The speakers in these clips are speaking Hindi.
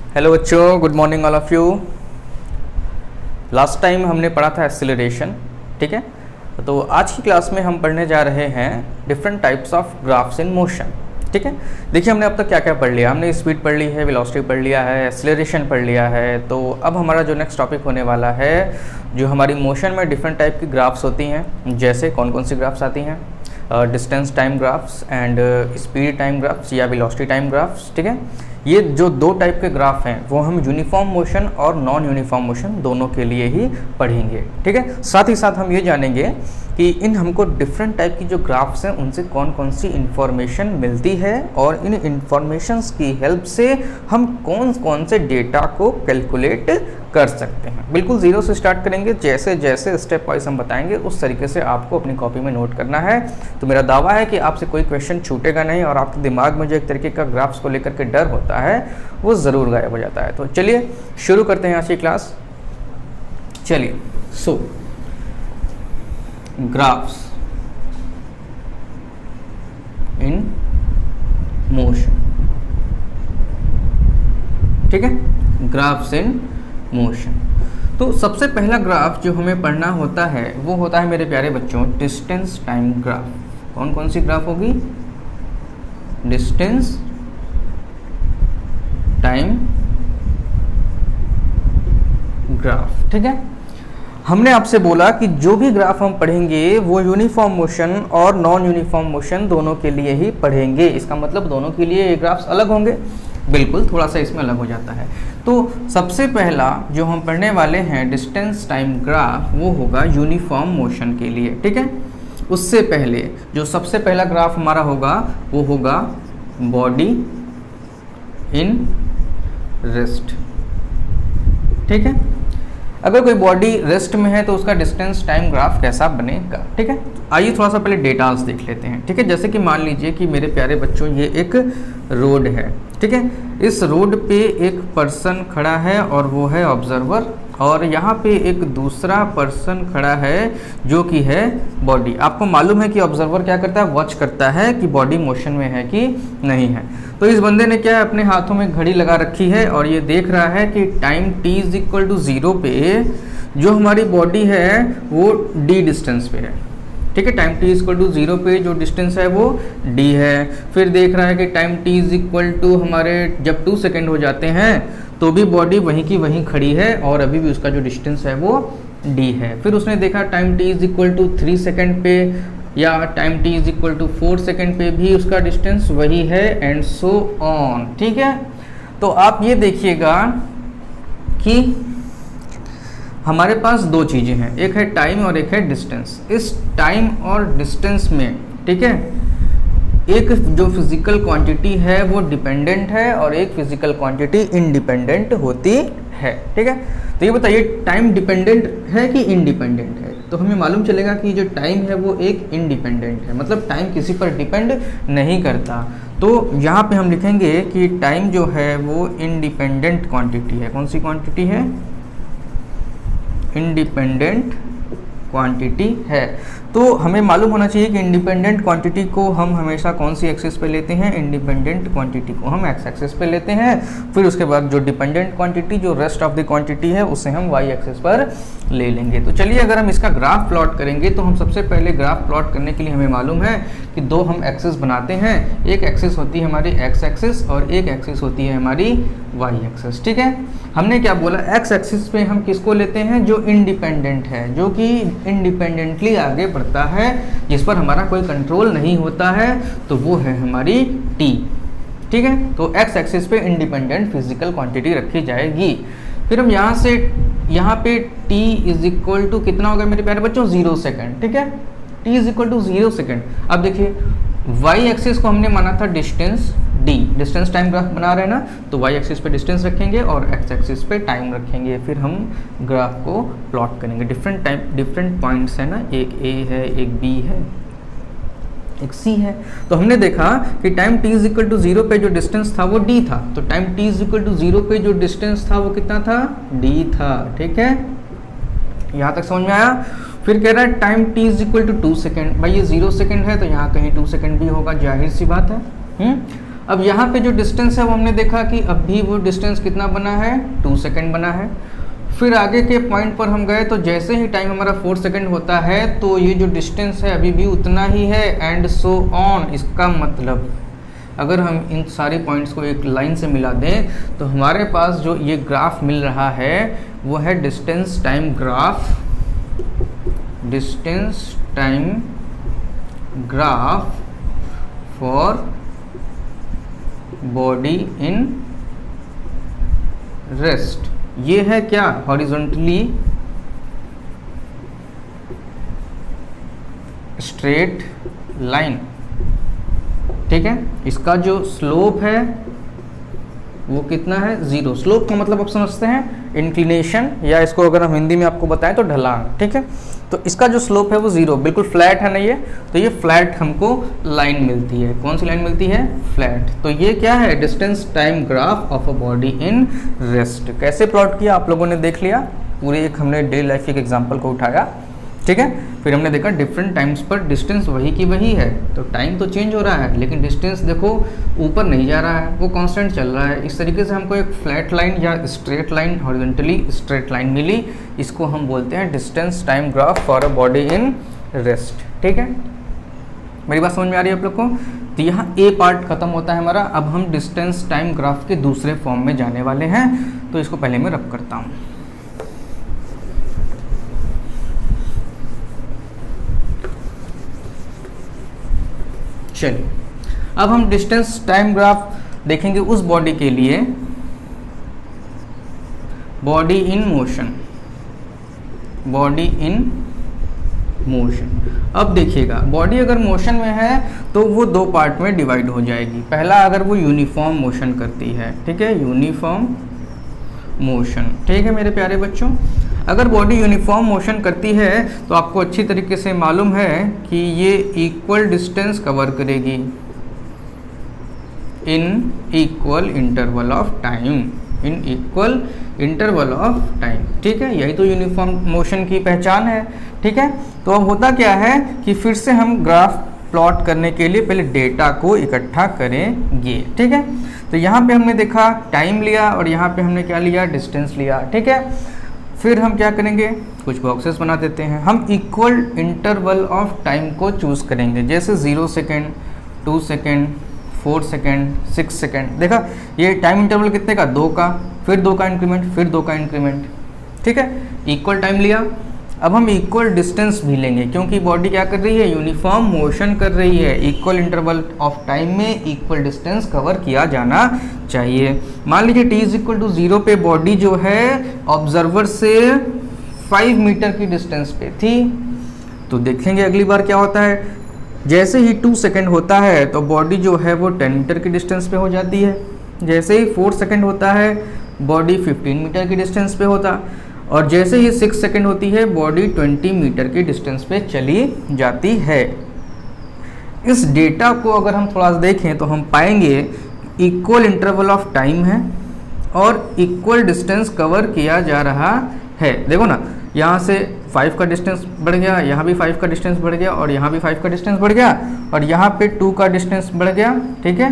हेलो बच्चों, good morning all of you. Last time हमने पढ़ा था एक्सेलरेशन, ठीक है। तो आज की क्लास में हम पढ़ने जा रहे हैं different types of graphs in motion, ठीक है। देखिए, हमने अब तक क्या क्या पढ़ लिया। हमने स्पीड पढ़ ली है, वेलोसिटी पढ़ लिया है, एक्सेलरेशन पढ़ लिया है। तो अब हमारा जो नेक्स्ट टॉपिक होने वाला है, जो हमारी मोशन में डिफरेंट टाइप की ग्राफ्स होती हैं। जैसे कौन कौन सी ग्राफ्स आती हैं? Distance time graphs and speed time graphs या वेलोसिटी टाइम ग्राफ्स, ठीक है। ये जो दो टाइप के ग्राफ हैं वो हम यूनिफॉर्म मोशन और नॉन यूनिफॉर्म मोशन दोनों के लिए ही पढ़ेंगे, ठीक है। साथ ही साथ हम ये जानेंगे कि इन हमको डिफरेंट टाइप की जो ग्राफ्स हैं उनसे कौन कौन सी इन्फॉर्मेशन मिलती है और इन इन्फॉर्मेशंस की हेल्प से हम कौन कौन से डेटा को कैलकुलेट कर सकते हैं। बिल्कुल ज़ीरो से स्टार्ट करेंगे, जैसे जैसे स्टेप वाइज हम बताएंगे उस तरीके से आपको अपनी कॉपी में नोट करना है। तो मेरा दावा है कि आपसे कोई क्वेश्चन छूटेगा नहीं और आपके दिमाग में जो एक तरीके का ग्राफ्स को लेकर के डर होता है वो ज़रूर गायब हो जाता है। तो चलिए शुरू करते हैं आज की क्लास। चलिए, सो ग्राफ्स इन मोशन, ठीक है, ग्राफ्स इन मोशन। तो सबसे पहला ग्राफ जो हमें पढ़ना होता है वो होता है मेरे प्यारे बच्चों डिस्टेंस टाइम ग्राफ। कौन कौन सी ग्राफ होगी? डिस्टेंस टाइम ग्राफ, ठीक है। हमने आपसे बोला कि जो भी ग्राफ हम पढ़ेंगे वो यूनिफॉर्म मोशन और नॉन यूनिफॉर्म मोशन दोनों के लिए ही पढ़ेंगे। इसका मतलब दोनों के लिए ये ग्राफ्स अलग होंगे? बिल्कुल, थोड़ा सा इसमें अलग हो जाता है। तो सबसे पहला जो हम पढ़ने वाले हैं डिस्टेंस टाइम ग्राफ वो होगा यूनिफॉर्म मोशन के लिए, ठीक है। उससे पहले जो सबसे पहला ग्राफ हमारा होगा वो होगा बॉडी इन रेस्ट, ठीक है। अगर कोई बॉडी रेस्ट में है तो उसका डिस्टेंस टाइम ग्राफ कैसा बनेगा, ठीक है। आइए थोड़ा सा पहले डेटाल्स देख लेते हैं, ठीक है। जैसे कि मान लीजिए कि मेरे प्यारे बच्चों ये एक रोड है, ठीक है। इस रोड पे एक पर्सन खड़ा है और वो है ऑब्जर्वर, और यहाँ पे एक दूसरा पर्सन खड़ा है जो कि है बॉडी। आपको मालूम है कि ऑब्जर्वर क्या करता है? वॉच करता है कि बॉडी मोशन में है कि नहीं है। तो इस बंदे ने क्या है, अपने हाथों में घड़ी लगा रखी है और ये देख रहा है कि time t is equal to 0 पे जो हमारी बॉडी है वो d डिस्टेंस पे है, ठीक है। Time t is equal to 0 पे जो डिस्टेंस है वो d है। फिर देख रहा है कि time t is equal to हमारे जब 2 सेकेंड हो जाते हैं तो भी बॉडी वहीं की वहीं खड़ी है और अभी भी उसका जो डिस्टेंस है वो d है। फिर उसने देखा time t is equal to 3 second पे या time t is equal to 4 second पे भी उसका डिस्टेंस वही है, एंड सो ऑन, ठीक है। तो आप ये देखिएगा कि हमारे पास दो चीज़ें हैं, एक है टाइम और एक है डिस्टेंस। इस टाइम और डिस्टेंस में, ठीक है, एक जो फिजिकल क्वांटिटी है वो डिपेंडेंट है और एक फिजिकल क्वांटिटी इंडिपेंडेंट होती है, ठीक है। तो ये बताइए टाइम डिपेंडेंट है कि इंडिपेंडेंट है? तो हमें मालूम चलेगा कि जो टाइम है वो एक इंडिपेंडेंट है, मतलब टाइम किसी पर डिपेंड नहीं करता। तो यहाँ पे हम लिखेंगे कि टाइम जो है वो इंडिपेंडेंट क्वांटिटी है। कौन सी क्वांटिटी है? इंडिपेंडेंट क्वांटिटी है। तो हमें मालूम होना चाहिए कि इंडिपेंडेंट क्वांटिटी को हम हमेशा कौन सी एक्सिस पे लेते हैं? इंडिपेंडेंट क्वांटिटी को हम एक्स एक्सिस पे लेते हैं। फिर उसके बाद जो डिपेंडेंट क्वांटिटी, जो रेस्ट ऑफ द क्वांटिटी है, उसे हम वाई एक्सिस पर ले लेंगे। तो चलिए, अगर हम इसका ग्राफ प्लॉट करेंगे तो हम सबसे पहले ग्राफ प्लॉट करने के लिए हमें मालूम है कि दो हम एक्सिस बनाते हैं। एक एक्सिस होती है हमारी एक्स एक्सिस और एक एक्सिस होती है हमारी वाई एक्सिस, ठीक है। हमने क्या बोला? एक्स एक्सिस पे हम किसको लेते हैं? जो इंडिपेंडेंट है, जो कि इंडिपेंडेंटली आगे बढ़ता है, जिस पर हमारा कोई कंट्रोल नहीं होता है, तो वो है हमारी t, ठीक है। तो एक्स एक्सिस पे इंडिपेंडेंट फिजिकल क्वांटिटी रखी जाएगी। फिर हम यहाँ से यहाँ पे t इज इक्वल टू कितना होगा मेरे प्यारे बच्चों? 0 सेकेंड, ठीक है। t is equal to 0 second. अब देखिए, y एक्सिस को हमने माना था distance d, distance time graph बना रहे हैं ना, तो y एक्सिस पे डिस्टेंस रखेंगे और x एक्सिस पे टाइम रखेंगे। फिर हम ग्राफ को प्लॉट करेंगे। डिफरेंट पॉइंट्स है ना, एक a है, एक b है, एक c है। तो हमने देखा कि time t is equal to 0 पे जो डिस्टेंस था वो d था, तो time t is equal to 0 पे जो डिस्टेंस था वो कितना था? d था, ठीक है। यहाँ तक समझ में आया? फिर कह रहा है time t is equal to 2 second. भाई ये 0 सेकेंड है तो यहाँ कहीं 2 सेकेंड भी होगा, जाहिर सी बात है। अब यहाँ पे जो डिस्टेंस है वो हमने देखा कि अभी वो डिस्टेंस कितना बना है, 2 सेकेंड बना है। फिर आगे के पॉइंट पर हम गए तो जैसे ही टाइम हमारा 4 सेकेंड होता है तो ये जो डिस्टेंस है अभी भी उतना ही है, एंड सो ऑन। इसका मतलब अगर हम इन सारे पॉइंट्स को एक लाइन से मिला दें तो हमारे पास जो ये ग्राफ मिल रहा है वो है distance time graph, distance time graph for body in rest. ये है क्या, हॉरिजॉन्टली स्ट्रेट लाइन, ठीक है। इसका जो स्लोप है वो कितना है, 0। स्लोप का मतलब आप समझते हैं इंक्लिनेशन, या इसको अगर हम हिंदी में आपको बताएं तो ढलान, ठीक है। तो इसका जो स्लोप है वो 0, बिल्कुल फ्लैट है ना ये, तो ये फ्लैट हमको लाइन मिलती है। कौन सी लाइन मिलती है, फ्लैट। तो ये क्या है, distance time graph of a body in rest. कैसे प्लॉट किया आप लोगों ने देख लिया, पूरे एक हमने डे लाइफ के एग्जाम्पल को उठाया, ठीक है। फिर हमने देखा डिफरेंट टाइम्स पर डिस्टेंस वही की वही है, तो टाइम तो चेंज हो रहा है लेकिन डिस्टेंस देखो ऊपर नहीं जा रहा है, वो कांस्टेंट चल रहा है। इस तरीके से हमको एक फ्लैट लाइन या straight line, horizontally straight line मिली। इसको हम बोलते हैं distance time graph for a body in rest, ठीक है। मेरी बात समझ में आ रही है आप लोग को। तो यहाँ ए पार्ट खत्म होता है हमारा। अब हम डिस्टेंस टाइम ग्राफ के दूसरे फॉर्म में जाने वाले हैं, तो इसको पहले मैं रब करता हूँ। चलिए अब हम डिस्टेंस टाइम ग्राफ देखेंगे उस बॉडी के लिए, body in motion, body in motion. अब देखिएगा बॉडी अगर मोशन में है तो वो दो पार्ट में डिवाइड हो जाएगी। पहला अगर वो यूनिफॉर्म मोशन करती है, ठीक है, यूनिफॉर्म मोशन, ठीक है मेरे प्यारे बच्चों। अगर बॉडी यूनिफॉर्म मोशन करती है तो आपको अच्छी तरीके से मालूम है कि ये इक्वल डिस्टेंस कवर करेगी in equal interval of time, in equal interval of time, ठीक है। यही तो यूनिफॉर्म मोशन की पहचान है, ठीक है। तो अब होता क्या है कि फिर से हम ग्राफ प्लॉट करने के लिए पहले डेटा को इकट्ठा करेंगे, ठीक है। तो यहाँ पे हमने देखा टाइम लिया और यहाँ पे हमने क्या लिया, डिस्टेंस लिया, ठीक है। फिर हम क्या करेंगे, कुछ बॉक्सेस बना देते हैं। हम इक्वल इंटरवल ऑफ टाइम को चूज़ करेंगे, जैसे 0 सेकेंड, 2 सेकेंड, 4 सेकेंड, 6 सेकेंड। देखा ये टाइम इंटरवल कितने का, 2 का, फिर 2 का इंक्रीमेंट, फिर 2 का इंक्रीमेंट, ठीक है। इक्वल टाइम लिया। अब हम इक्वल डिस्टेंस भी लेंगे क्योंकि बॉडी क्या कर रही है, यूनिफॉर्म मोशन कर रही है। इक्वल इंटरवल ऑफ टाइम में इक्वल डिस्टेंस कवर किया जाना चाहिए। मान लीजिए t इज इक्वल टू 0 पे बॉडी जो है ऑब्जर्वर से 5 मीटर की डिस्टेंस पे थी, तो देखेंगे अगली बार क्या होता है। जैसे ही 2 सेकेंड होता है तो बॉडी जो है वो 10 मीटर की डिस्टेंस पे हो जाती है। जैसे ही 4 सेकेंड होता है बॉडी 15 मीटर की डिस्टेंस पे होता, और जैसे ही 6 सेकेंड होती है बॉडी 20 मीटर की डिस्टेंस पे चली जाती है। इस डेटा को अगर हम थोड़ा सा देखें तो हम पाएंगे इक्वल इंटरवल ऑफ टाइम है और इक्वल डिस्टेंस कवर किया जा रहा है। देखो ना, यहाँ से 5 का डिस्टेंस बढ़ गया, यहाँ भी 5 का डिस्टेंस बढ़ गया, और यहाँ भी 5 का डिस्टेंस बढ़ गया, और यहाँ पे 2 का डिस्टेंस बढ़ गया, ठीक है।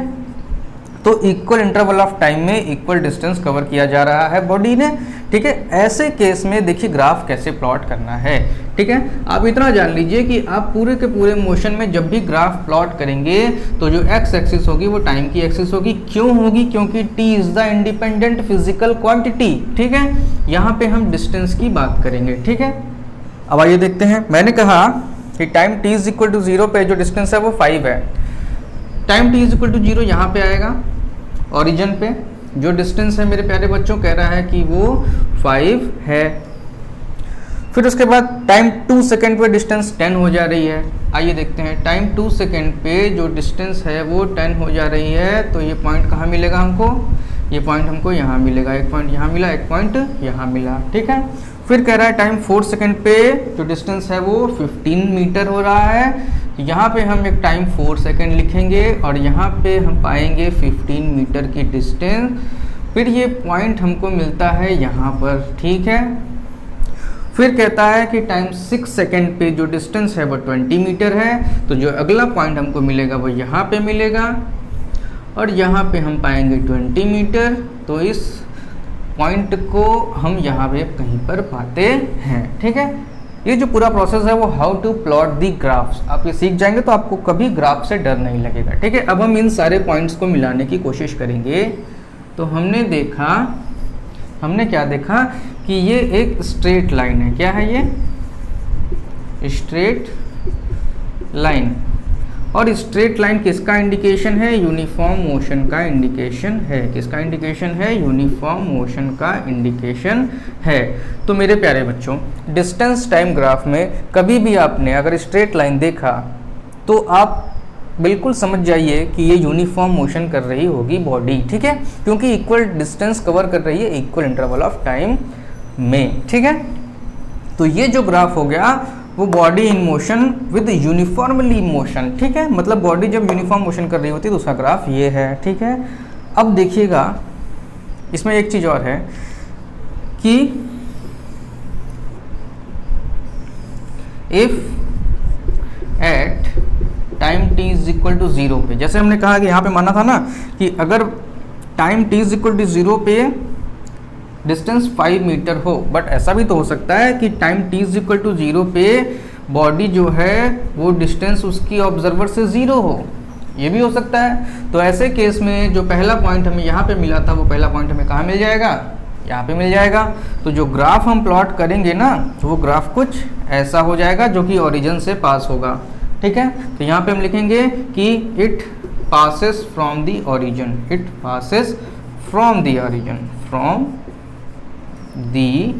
तो इक्वल इंटरवल ऑफ टाइम में इक्वल डिस्टेंस कवर किया जा रहा है बॉडी ने, ठीक है। ऐसे केस में देखिए ग्राफ कैसे प्लॉट करना है, ठीक है। आप इतना जान लीजिए कि आप पूरे के पूरे मोशन में जब भी ग्राफ प्लॉट करेंगे तो जो एक्स एक्सिस होगी वो टाइम की एक्सिस होगी। क्यों होगी, क्योंकि T is the independent physical quantity, ठीक है। यहाँ पे हम डिस्टेंस की बात करेंगे, ठीक है। अब आइए देखते हैं, मैंने कहा कि time t is equal to 0 पे जो डिस्टेंस है वो 5 है। Time t is equal to 0 यहाँ पे आएगा, ओरिजिन पे जो डिस्टेंस है मेरे प्यारे बच्चों कह रहा है कि वो 5 है। फिर उसके बाद टाइम 2 सेकेंड पे डिस्टेंस 10 हो जा रही है। आइए देखते हैं, टाइम 2 सेकेंड पे जो डिस्टेंस है वो 10 हो जा रही है, तो ये पॉइंट कहाँ मिलेगा हमको, ये पॉइंट हमको यहाँ मिलेगा। एक पॉइंट यहाँ मिला, एक पॉइंट यहाँ मिला, ठीक है। फिर कह रहा है टाइम 4 सेकेंड पे जो डिस्टेंस है वो 15 मीटर हो रहा है। यहाँ पे हम एक टाइम 4 सेकेंड लिखेंगे और यहाँ पे हम पाएंगे 15 मीटर की डिस्टेंस। फिर ये पॉइंट हमको मिलता है यहाँ पर, ठीक है। फिर कहता है कि टाइम 6 सेकेंड पे जो डिस्टेंस है वो 20 मीटर है, तो जो अगला पॉइंट हमको मिलेगा वो यहाँ पे मिलेगा। और यहाँ पे हम पाएंगे 20 मीटर। तो इस पॉइंट को हम यहाँ पे कहीं पर पाते हैं। ठीक है, ये जो पूरा प्रोसेस है वो how to plot the graphs, आप ये सीख जाएंगे तो आपको कभी ग्राफ से डर नहीं लगेगा। ठीक है, अब हम इन सारे पॉइंट्स को मिलाने की कोशिश करेंगे। तो हमने क्या देखा कि ये एक स्ट्रेट लाइन है। क्या है ये? Straight line. और स्ट्रेट लाइन किसका इंडिकेशन है? यूनिफॉर्म मोशन का इंडिकेशन है। किसका इंडिकेशन है? यूनिफॉर्म मोशन का इंडिकेशन है। तो मेरे प्यारे बच्चों, डिस्टेंस टाइम ग्राफ में कभी भी आपने अगर स्ट्रेट लाइन देखा तो आप बिल्कुल समझ जाइए कि ये यूनिफॉर्म मोशन कर रही होगी बॉडी। ठीक है, क्योंकि इक्वल डिस्टेंस कवर कर रही है इक्वल इंटरवल ऑफ टाइम में। ठीक है, तो ये जो ग्राफ हो गया वो body in motion with uniformly motion. ठीक है, मतलब बॉडी जब यूनिफॉर्म मोशन कर रही होती है तो उसका ग्राफ ये है। ठीक है, अब देखिएगा इसमें एक चीज़ और है कि if at time t is equal to 0 पे, जैसे हमने कहा कि यहाँ पे माना था ना कि अगर time t is equal to 0 पे डिस्टेंस 5 मीटर हो, बट ऐसा भी तो हो सकता है कि time t is equal to 0 पे बॉडी जो है वो डिस्टेंस उसकी ऑब्जर्वर से 0 हो, ये भी हो सकता है। तो ऐसे केस में जो पहला पॉइंट हमें यहाँ पे मिला था वो पहला पॉइंट हमें कहाँ मिल जाएगा? यहाँ पे मिल जाएगा। तो जो ग्राफ हम प्लॉट करेंगे ना वो ग्राफ कुछ ऐसा हो जाएगा जो कि ओरिजिन से पास होगा। ठीक है, तो यहाँ पे हम लिखेंगे कि it passes from the origin, it passes from the origin, from the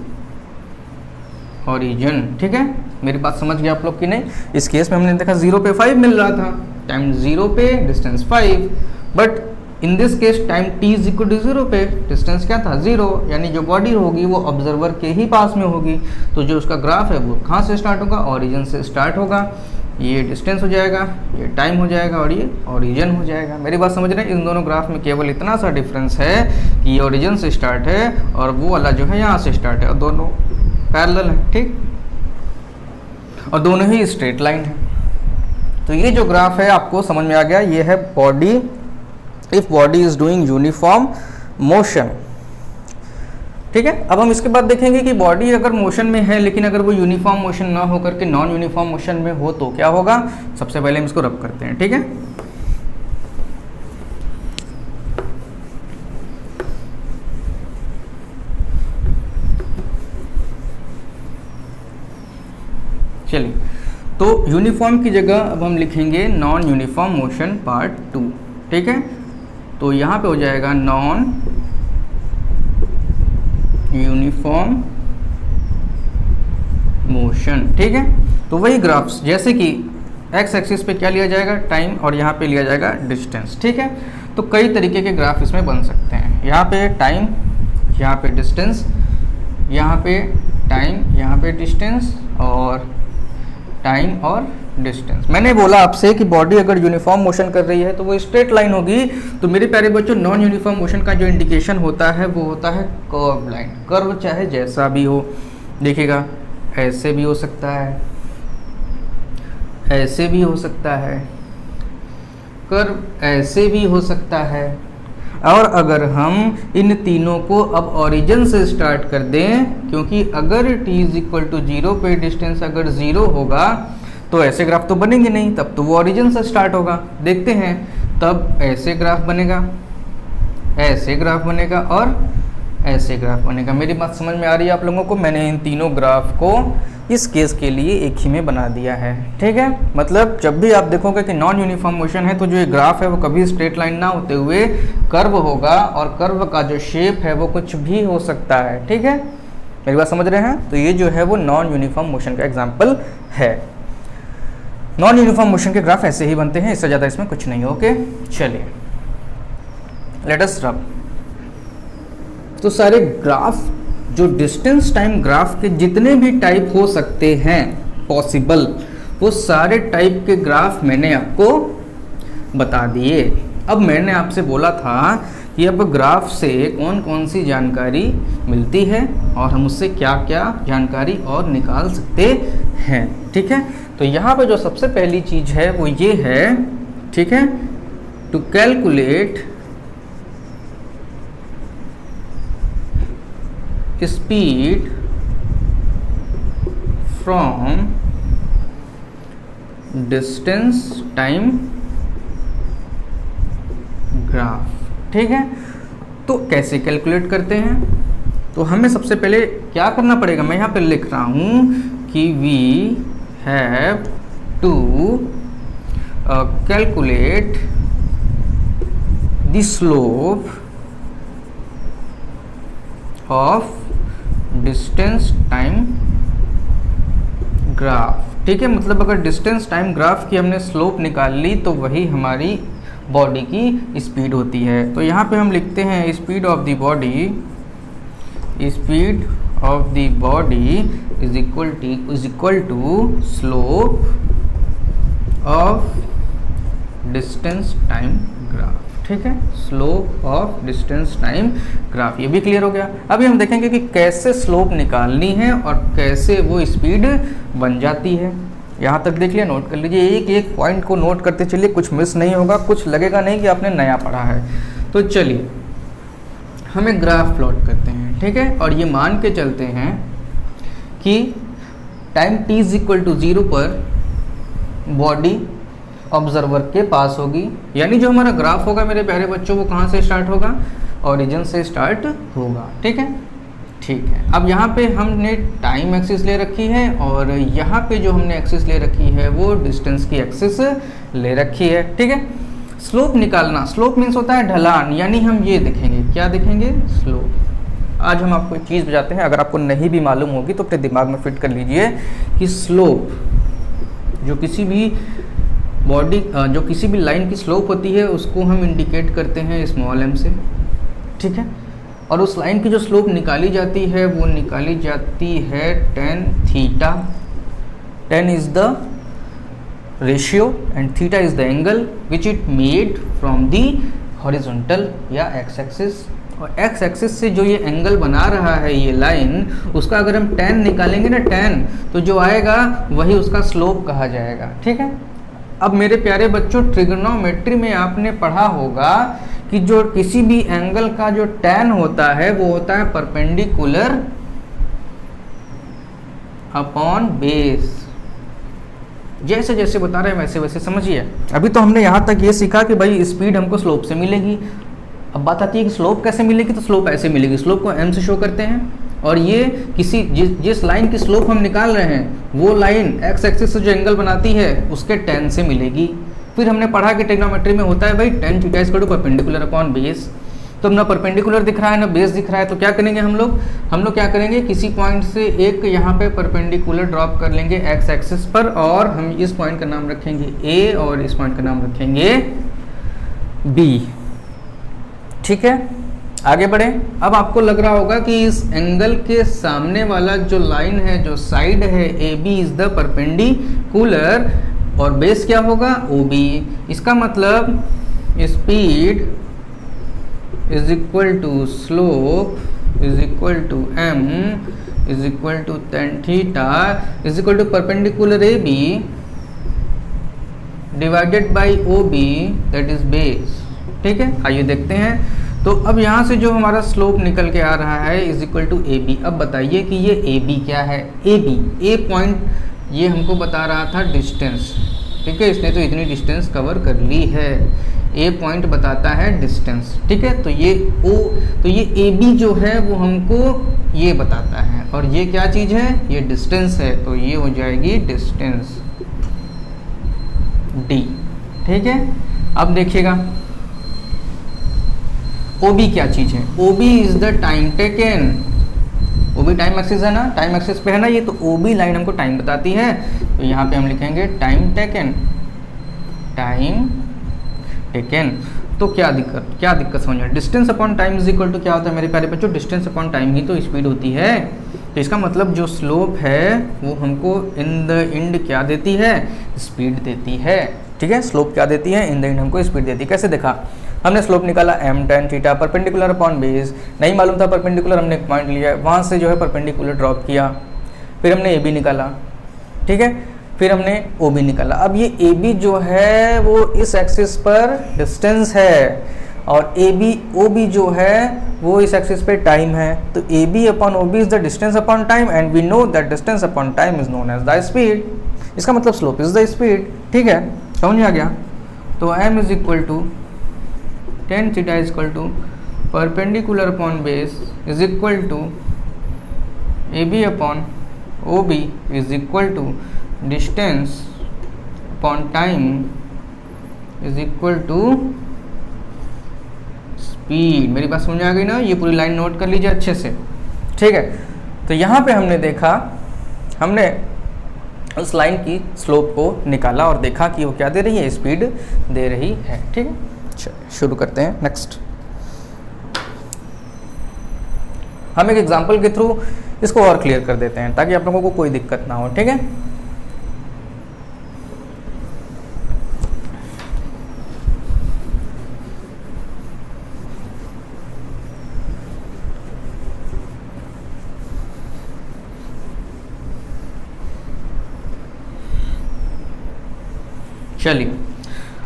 origin. ठीक है, मेरी बात समझ गए आप लोग कि नहीं? इस केस में हमने देखा 0 पे 5 मिल रहा था, टाइम 0 पे distance 5, but in this case time t is equal to 0 पे डिस्टेंस क्या था? 0, यानी जो बॉडी होगी वो ऑब्जर्वर के ही पास में होगी। तो जो उसका ग्राफ है वो कहाँ से स्टार्ट होगा? ओरिजिन से स्टार्ट होगा। ये डिस्टेंस हो जाएगा, ये टाइम हो जाएगा और ये ओरिजिन हो जाएगा। मेरी बात समझ रहे हैं? इन दोनों ग्राफ में केवल इतना सा डिफरेंस है कि ये ओरिजिन से स्टार्ट है और वो वाला जो है यहाँ से स्टार्ट है, और दोनों पैरेलल है। ठीक, और दोनों ही स्ट्रेट लाइन है। तो ये जो ग्राफ है आपको समझ में आ गया, ये है body, if body is doing uniform motion. ठीक है, अब हम इसके बाद देखेंगे कि बॉडी अगर मोशन में है लेकिन अगर वो यूनिफॉर्म मोशन ना होकर के नॉन यूनिफॉर्म मोशन में हो तो क्या होगा। सबसे पहले हम इसको रब करते हैं। ठीक है, चलिए, तो यूनिफॉर्म की जगह अब हम लिखेंगे नॉन यूनिफॉर्म मोशन पार्ट 2। ठीक है, तो यहाँ पे हो जाएगा नॉन यूनिफॉर्म मोशन। ठीक है, तो वही ग्राफ्स जैसे कि एक्स एक्सिस पे क्या लिया जाएगा? टाइम, और यहाँ पे लिया जाएगा डिस्टेंस। ठीक है, तो कई तरीके के ग्राफ इसमें बन सकते हैं। यहाँ पे टाइम, यहाँ पे डिस्टेंस, यहाँ पे टाइम, यहाँ पे डिस्टेंस, और टाइम और डिस्टेंस। मैंने बोला आपसे कि बॉडी अगर यूनिफॉर्म मोशन कर रही है तो वो स्ट्रेट लाइन होगी। तो मेरे प्यारे बच्चों, नॉन यूनिफॉर्म मोशन का जो इंडिकेशन होता है वो होता है कर्व लाइन। कर्व चाहे जैसा भी हो, देखिएगा ऐसे भी हो सकता है, ऐसे भी हो सकता है, कर्व ऐसे भी हो सकता है। और अगर हम इन तीनों को अब ओरिजिन से स्टार्ट कर दें, क्योंकि अगर t इज इक्वल टू 0 पे डिस्टेंस अगर 0 होगा तो ऐसे ग्राफ तो बनेंगे नहीं, तब तो वो ओरिजिन से स्टार्ट होगा। देखते हैं, तब ऐसे ग्राफ बनेगा, ऐसे ग्राफ बनेगा और ऐसे ग्राफ बनेगा। मेरी बात समझ में आ रही है आप लोगों को? मैंने इन तीनों ग्राफ को इस केस के लिए एक ही में बना दिया है। ठीक है, मतलब जब भी आप देखोगे कि नॉन यूनिफॉर्म मोशन है तो जो ये ग्राफ है वो कभी स्ट्रेट लाइन ना होते हुए कर्व होगा, और कर्व का जो शेप है वो कुछ भी हो सकता है। ठीक है, मेरी बात समझ रहे हैं? तो ये जो है वो नॉन यूनिफॉर्म मोशन का एग्जाम्पल है। नॉन यूनिफॉर्म मोशन के ग्राफ ऐसे ही बनते हैं, इससे ज़्यादा इसमें कुछ नहीं। ओके, चलिए लेट अस रब। तो सारे ग्राफ जो डिस्टेंस टाइम ग्राफ के जितने भी टाइप हो सकते हैं पॉसिबल, वो सारे टाइप के ग्राफ मैंने आपको बता दिए। अब मैंने आपसे बोला था कि अब ग्राफ से कौन कौन सी जानकारी मिलती है और हम उससे क्या क्या जानकारी और निकाल सकते हैं। ठीक है, तो यहाँ पे जो सबसे पहली चीज़ है वो ये है, ठीक है, to calculate speed from distance time graph। ठीक है, तो कैसे कैलकुलेट करते हैं? तो हमें सबसे पहले क्या करना पड़ेगा, मैं यहाँ पे लिख रहा हूँ कि we have to calculate the slope of distance time graph. ठीक है, मतलब अगर डिस्टेंस टाइम ग्राफ की हमने स्लोप निकाल ली तो वही हमारी बॉडी की स्पीड होती है। तो यहाँ पे हम लिखते हैं speed of the body, speed of the body is equal to slope of distance time graph. ठीक है, slope of distance time graph, ये भी क्लियर हो गया। अभी हम देखेंगे कि कैसे स्लोप निकालनी है और कैसे वो स्पीड बन जाती है। यहाँ तक देख लिया, नोट कर लीजिए, एक एक पॉइंट को नोट करते चलिए, कुछ मिस नहीं होगा, कुछ लगेगा नहीं कि आपने नया पढ़ा है। तो चलिए हम एक ग्राफ प्लॉट करते हैं। ठीक है, और ये मान के चलते हैं कि time t is equal to 0 पर बॉडी ऑब्जर्वर के पास होगी, यानी जो हमारा ग्राफ होगा मेरे प्यारे बच्चों वो कहाँ से स्टार्ट होगा, ओरिजिन से स्टार्ट होगा। ठीक है, ठीक है। अब यहाँ पे हमने टाइम एक्सिस ले रखी है और यहाँ पे जो हमने एक्सिस ले रखी है वो डिस्टेंस की एक्सिस ले रखी है। ठीक है, स्लोप निकालना, स्लोप मीन्स होता है ढलान, यानी हम ये देखेंगे, क्या देखेंगे, स्लोप। आज हम आपको एक चीज़ बताते हैं, अगर आपको नहीं भी मालूम होगी तो अपने दिमाग में फिट कर लीजिए कि स्लोप जो किसी भी बॉडी जो किसी भी लाइन की स्लोप होती है उसको हम इंडिकेट करते हैं स्मॉल m से। ठीक है, और उस लाइन की जो स्लोप निकाली जाती है वो निकाली जाती है tan theta. tan is the ratio and theta is the angle which it made from the horizontal या x एक्सिस। और x एक्सिस से जो ये एंगल बना रहा है ये लाइन, उसका अगर हम tan निकालेंगे ना, tan, तो जो आएगा वही उसका स्लोप कहा जाएगा। ठीक है, अब मेरे प्यारे बच्चों ट्रिग्नोमेट्री में आपने पढ़ा होगा कि जो किसी भी एंगल का जो tan होता है वो होता है परपेंडिकुलर अपॉन बेस। जैसे जैसे बता रहे हैं वैसे वैसे समझिए। अभी तो हमने यहाँ तक ये सीखा कि भाई स्पीड हमको स्लोप से मिलेगी। अब बात आती है कि स्लोप कैसे मिलेगी, तो स्लोप ऐसे मिलेगी, स्लोप को m से शो करते हैं और ये किसी जिस लाइन की स्लोप हम निकाल रहे हैं वो लाइन x एक्सिस से जो एंगल बनाती है उसके tan से मिलेगी। फिर हमने पढ़ा कि ट्रिग्नोमेट्री में होता है भाई tan theta is equal to perpendicular upon base. तो ना परपेंडिकुलर दिख रहा है ना बेस दिख रहा है, तो क्या करेंगे हम लोग क्या करेंगे, किसी पॉइंट से एक यहाँ पे परपेंडिकुलर ड्रॉप कर लेंगे x एक्सिस पर और हम इस पॉइंट का नाम रखेंगे a और इस पॉइंट का नाम रखेंगे b। ठीक है, आगे बढ़े। अब आपको लग रहा होगा कि इस एंगल के सामने वाला जो लाइन है, जो साइड है AB इज द परपेंडिकुलर और बेस क्या होगा, OB। इसका मतलब speed is equal to slope is equal to m is equal to tan theta is equal to perpendicular AB divided by OB that is base. ठीक है, आइए देखते हैं। तो अब यहाँ से जो हमारा स्लोप निकल के आ रहा है इज इक्वल टू AB। अब बताइए कि ये AB क्या है, AB ए पॉइंट ये हमको बता रहा था डिस्टेंस। ठीक है, इसने तो इतनी डिस्टेंस कवर कर ली है, ए पॉइंट बताता है डिस्टेंस। ठीक है, तो ये AB जो है वो हमको ये बताता है और ये क्या चीज़ है, ये डिस्टेंस है, तो ये हो जाएगी डिस्टेंस D। ठीक है, अब देखिएगा OB क्या चीज़ है, OB is the time taken. OB time axis है ना, टाइम एक्सिस पे है ना ये, तो OB लाइन हमको टाइम बताती है, तो यहाँ पे हम लिखेंगे टाइम टेकन, टाइम टेकन। तो क्या दिक्कत समझ में, distance upon time is equal to क्या होता है मेरे प्यारे बच्चों, डिस्टेंस अपॉन टाइम ही तो स्पीड होती है। तो इसका मतलब जो स्लोप है वो हमको इन द एंड क्या देती है, स्पीड देती है। ठीक है, स्लोप क्या देती है, इन द एंड हमको स्पीड देती है। कैसे देखा, हमने स्लोप निकाला m tan theta perpendicular upon base, नहीं मालूम था परपेंडिकुलर, हमने एक पॉइंट लिया, वहाँ से जो है परपेंडिकुलर ड्रॉप किया, फिर हमने AB निकाला। ठीक है, फिर हमने ओ बी निकाला। अब ये ए बी जो है वो इस एक्सिस पर डिस्टेंस है और ए बी ओ बी जो है वो इस एक्सिस पे टाइम है। तो A B upon O B is the distance upon time and we know that distance upon time is known as the speed. इसका मतलब स्लोप इज द स्पीड। ठीक है, समझ में आ गया। तो m is equal to tan theta is equal to perpendicular upon base is equal to A B upon O B is equal to distance upon time is equal to speed. मेरी बात समझ आ गई ना? ये पूरी लाइन नोट कर लीजिए अच्छे से। ठीक है, तो यहाँ पे हमने देखा, हमने उस लाइन की स्लोप को निकाला और देखा कि वो क्या दे रही है, स्पीड दे रही है। ठीक है, चलिए शुरू करते हैं। नेक्स्ट हम एक एग्जांपल के थ्रू इसको और क्लियर कर देते हैं ताकि आप लोगों को कोई दिक्कत ना हो। ठीक है, चलिए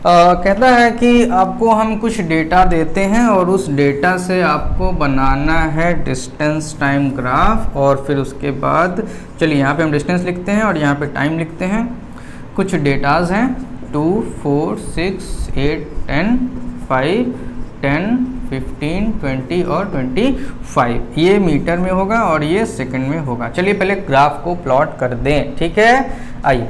कहता है कि आपको हम कुछ डेटा देते हैं और उस डेटा से आपको बनाना है डिस्टेंस टाइम ग्राफ। और फिर उसके बाद चलिए यहाँ पे हम डिस्टेंस लिखते हैं और यहाँ पे टाइम लिखते हैं। कुछ डेटाज हैं 2, 4, 6, 8, 10, 5, 10, 15, 20 और 25। ये मीटर में होगा और ये सेकंड में होगा। चलिए पहले ग्राफ को प्लॉट कर दें। ठीक है, आइए।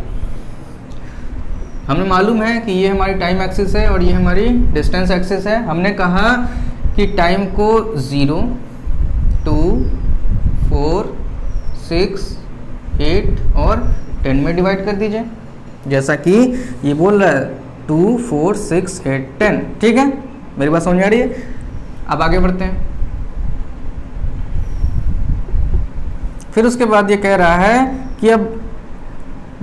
हमें मालूम है कि ये हमारी टाइम एक्सिस है और ये हमारी डिस्टेंस एक्सिस है। हमने कहा कि टाइम को 0, 2, 4, 6, 8 और 10 में डिवाइड कर दीजिए, जैसा कि ये बोल रहा है 2, 4, 6, 8, 10। ठीक है, मेरी बात समझ आ रही है? अब आगे बढ़ते हैं। फिर उसके बाद ये कह रहा है कि अब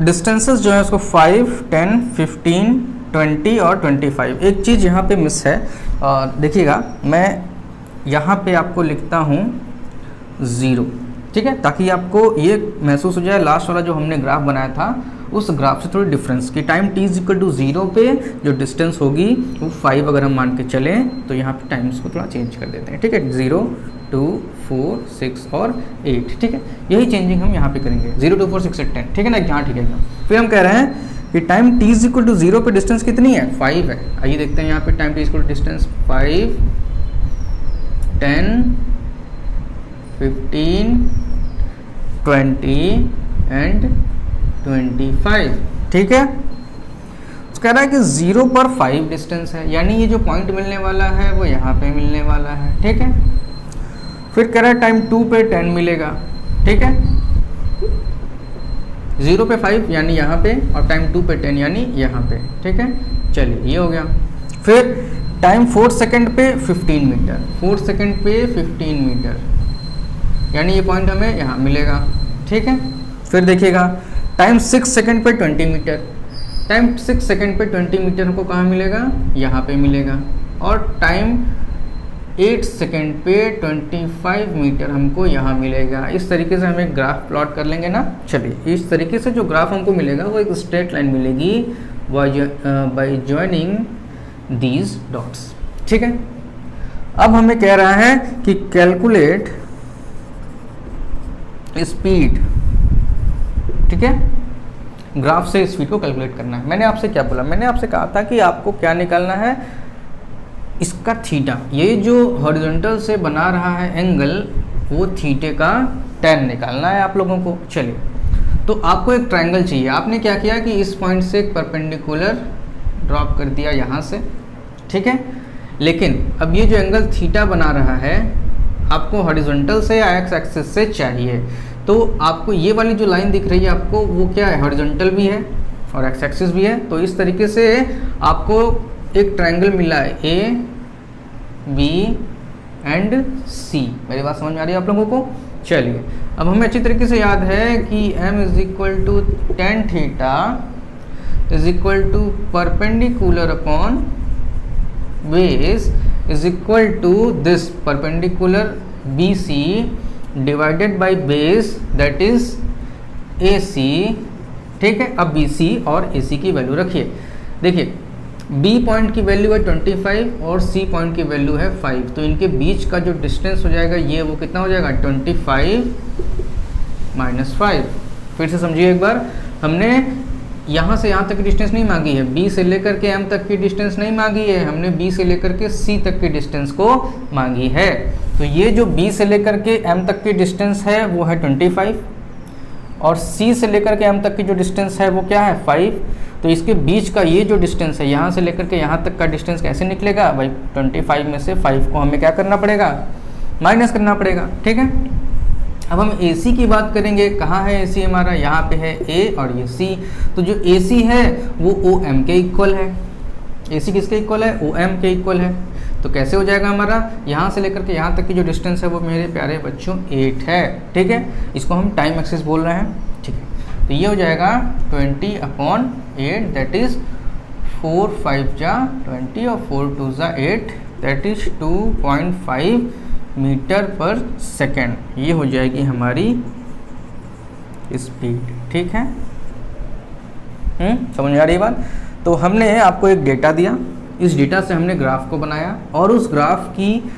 डिस्टेंसेस जो है उसको 5, 10, 15, 20 और 25। एक चीज़ यहाँ पे मिस है, देखिएगा मैं यहाँ पे आपको लिखता हूँ 0। ठीक है, ताकि आपको ये महसूस हो जाए लास्ट वाला जो हमने ग्राफ बनाया था उस ग्राफ से थोड़ी डिफरेंस कि time t is equal to 0 पे जो डिस्टेंस होगी वो 5 अगर हम मान के चलें तो यहाँ पे टाइम्स को थोड़ा चेंज कर देते हैं। ठीक है, 0, 2, 4, 6 और 8। ठीक है, यही चेंजिंग हम यहाँ पे करेंगे। 0, 2, 4, 6, 8, 10। ठीक है ना? यहाँ ठीक है एकदम। फिर हम कह रहे हैं कि time t is equal to 0 पे डिस्टेंस कितनी है? 5 है। आइए देखते हैं यहाँ पे time t is equal to distance 5, 10, 15, 20 and 25। ठीक है, तो कह रहा है कि 0 पर 5 डिस्टेंस है, यानी ये जो पॉइंट मिलने वाला है वो यहाँ पे मिलने वाला है। ठीक है, फिर कह रहा है टाइम 2 पे 10 मिलेगा। ठीक है, 0 पे 5 यानी यहाँ पे और टाइम 2 पे 10 यानी यहाँ पे। ठीक है, चलिए ये हो गया। फिर टाइम 4 सेकंड पे 15 मीटर, 4 सेकंड पे 15 मीटर यानी ये पॉइंट हमें यहाँ मिलेगा। ठीक है, फिर देखिएगा टाइम 6 सेकंड पे 20 मीटर, टाइम 6 सेकंड पे 20 मीटर हमको कहाँ मिलेगा? यहाँ पे मिलेगा। और टाइम 8 सेकंड पे 25 मीटर हमको यहाँ मिलेगा। इस तरीके से हम एक ग्राफ प्लॉट कर लेंगे ना। चलिए इस तरीके से जो ग्राफ हमको मिलेगा वो एक स्ट्रेट लाइन मिलेगी बाय जॉइनिंग दीज डॉट्स। ठीक है, अब हमें कह रहा है कि कैलकुलेट स्पीड। ठीक है, ग्राफ से स्पीड को कैलकुलेट करना है। मैंने आपसे क्या बोला? मैंने आपसे कहा था कि आपको क्या निकालना है? इसका थीटा। ये जो हॉरिजॉन्टल से बना रहा है एंगल वो थीटे का tan निकालना है आप लोगों को। चलिए, तो आपको एक ट्रायंगल चाहिए। आपने क्या किया कि इस पॉइंट से एक परपेंडिकुलर ड्रॉप कर दिया यहाँ से। ठीक है, लेकिन अब ये जो एंगल थीटा बना रहा है आपको हॉरिजॉन्टल से या एक्स एक्सिस से चाहिए। तो आपको ये वाली जो लाइन दिख रही है आपको वो क्या है? हॉरिजॉन्टल भी है और एक्स एक्सिस भी है। तो इस तरीके से आपको एक ट्रायंगल मिला है ए, बी एंड सी। मेरी बात समझ में आ रही है आप लोगों को? चलिए, अब हमें अच्छी तरीके से याद है कि m is equal to tan theta is equal to perpendicular upon base is equal to this perpendicular BC divided by base that is AC ठीक है। अब BC और AC की वैल्यू रखिए। देखिए B पॉइंट की वैल्यू है 25 और C पॉइंट की वैल्यू है 5, तो इनके बीच का जो डिस्टेंस हो जाएगा ये वो कितना हो जाएगा 25 माइनस 5। फिर से समझिए एक बार, हमने यहाँ से यहाँ तक की डिस्टेंस नहीं मांगी है, B से लेकर के M तक की डिस्टेंस नहीं मांगी है, हमने B से लेकर के C तक की डिस्टेंस को मांगी है। तो ये जो B से लेकर के M तक की डिस्टेंस है वो है 25 और C से लेकर के M तक की जो डिस्टेंस है वो क्या है 5। तो इसके बीच का ये जो डिस्टेंस है यहाँ से लेकर के यहाँ तक का डिस्टेंस कैसे निकलेगा भाई, 25 में से 5 को हमें क्या करना पड़ेगा, माइनस करना पड़ेगा। ठीक है। अब हम AC की बात करेंगे, कहाँ है AC हमारा, यहाँ पे है A और ये C। तो जो AC है वो OM के इक्वल है। AC किसके इक्वल है, OM के इक्वल है। तो कैसे हो जाएगा हमारा, यहाँ से लेकर के यहाँ तक की जो डिस्टेंस है वो मेरे प्यारे बच्चों 8 है। ठीक है, इसको हम टाइम एक्सिस बोल रहे हैं। ठीक है, तो ये हो जाएगा 20/8, दैट इज़ 4 5 जा 20 और 4 2 जा 8, दैट इज़ 2.5 मीटर पर सेकेंड। ये हो जाएगी हमारी स्पीड। ठीक है, समझ में आ रही बात। तो हमने आपको एक डेटा दिया, इस डेटा से हमने ग्राफ को बनाया और उस ग्राफ की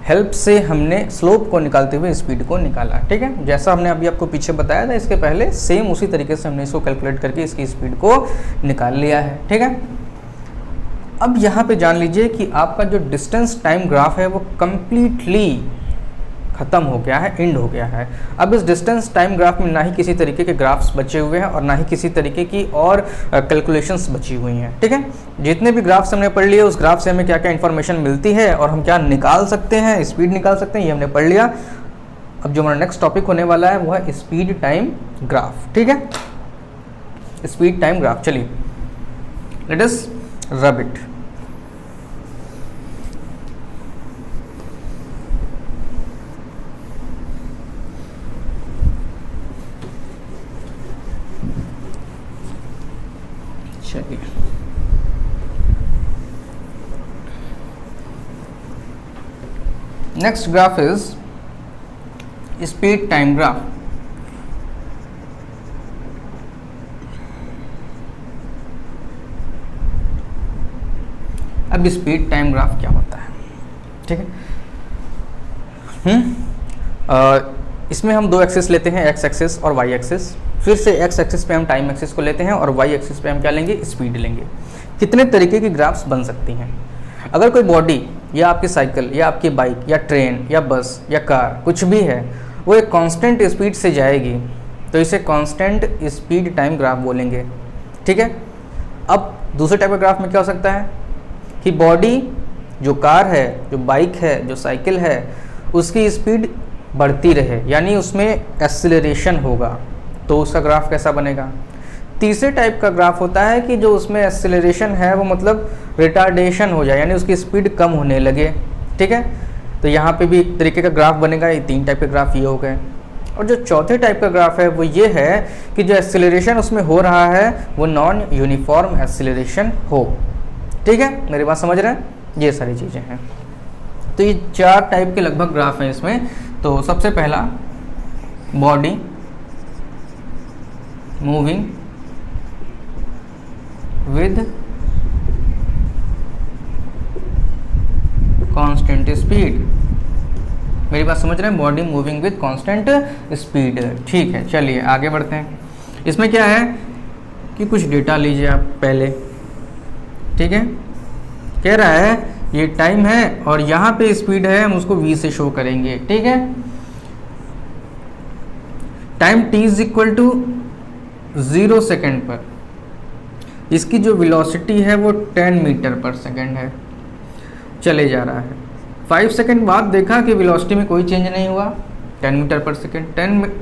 हेल्प से हमने स्लोप को निकालते हुए स्पीड को निकाला। ठीक है, जैसा हमने अभी आपको पीछे बताया था इसके पहले, सेम उसी तरीके से हमने इसको कैलकुलेट करके इसकी स्पीड को निकाल लिया है। ठीक है, अब यहाँ पे जान लीजिए कि आपका जो डिस्टेंस टाइम ग्राफ है वो कंप्लीटली ख़त्म हो गया है, एंड हो गया है। अब इस डिस्टेंस टाइम ग्राफ में ना ही किसी तरीके के ग्राफ्स बचे हुए हैं और ना ही किसी तरीके की और कैलकुलेशंस बची हुई हैं। ठीक है, जितने भी ग्राफ्स हमने पढ़ लिए उस ग्राफ से हमें क्या क्या इन्फॉर्मेशन मिलती है और हम क्या निकाल सकते हैं, स्पीड निकाल सकते हैं, ये हमने पढ़ लिया। अब जो हमारा नेक्स्ट टॉपिक होने वाला है वो है स्पीड टाइम ग्राफ। ठीक है, स्पीड टाइम ग्राफ। चलिए लेट अस रब इट। चलिए next graph is speed time graph. अब स्पीड टाइम ग्राफ क्या होता है, ठीक है। इसमें हम दो एक्सिस लेते हैं, एक्स एक्सिस और वाई एक्सिस। फिर से एक्स एक्सिस पे हम टाइम एक्सिस को लेते हैं और वाई एक्सिस पे हम क्या लेंगे, स्पीड लेंगे। कितने तरीके की ग्राफ्स बन सकती हैं। अगर कोई बॉडी या आपकी साइकिल या आपकी बाइक या ट्रेन या बस या कार कुछ भी है वो एक कांस्टेंट स्पीड से जाएगी तो इसे कांस्टेंट स्पीड टाइम ग्राफ बोलेंगे। ठीक है, अब दूसरे टाइप का ग्राफ में क्या हो सकता है कि बॉडी, जो कार है, जो बाइक है, जो साइकिल है, उसकी स्पीड बढ़ती रहे, यानी उसमें एक्सीलरेशन होगा, तो उसका ग्राफ कैसा बनेगा। तीसरे टाइप का ग्राफ होता है कि जो उसमें एक्सीलरेशन है वो मतलब रिटार्डेशन हो जाए, यानी उसकी स्पीड कम होने लगे। ठीक है, तो यहाँ पे भी एक तरीके का ग्राफ बनेगा। ये तीन टाइप के ग्राफ ये हो गए। और जो चौथे टाइप का ग्राफ है वो ये है कि जो एक्सीलरेशन उसमें हो रहा है वो नॉन यूनिफॉर्म एक्सीलरेशन हो। ठीक है, मेरी बात समझ रहे हैं, ये सारी चीज़ें हैं। तो ये चार टाइप के लगभग ग्राफ हैं इसमें। तो सबसे पहला body moving with constant speed. मेरी बात समझ रहे हैं, body moving with constant speed. ठीक है, चलिए आगे बढ़ते हैं। इसमें क्या है कि कुछ डेटा लीजिए आप पहले। ठीक है, कह रहा है ये टाइम है और यहाँ पे स्पीड है, हम उसको v से शो करेंगे। ठीक है, time t is equal to 0 second पर इसकी जो वेलोसिटी है वो 10 मीटर पर सेकेंड है, चले जा रहा है। 5 सेकेंड बाद देखा कि वेलोसिटी में कोई चेंज नहीं हुआ, 10 मीटर पर सेकेंड।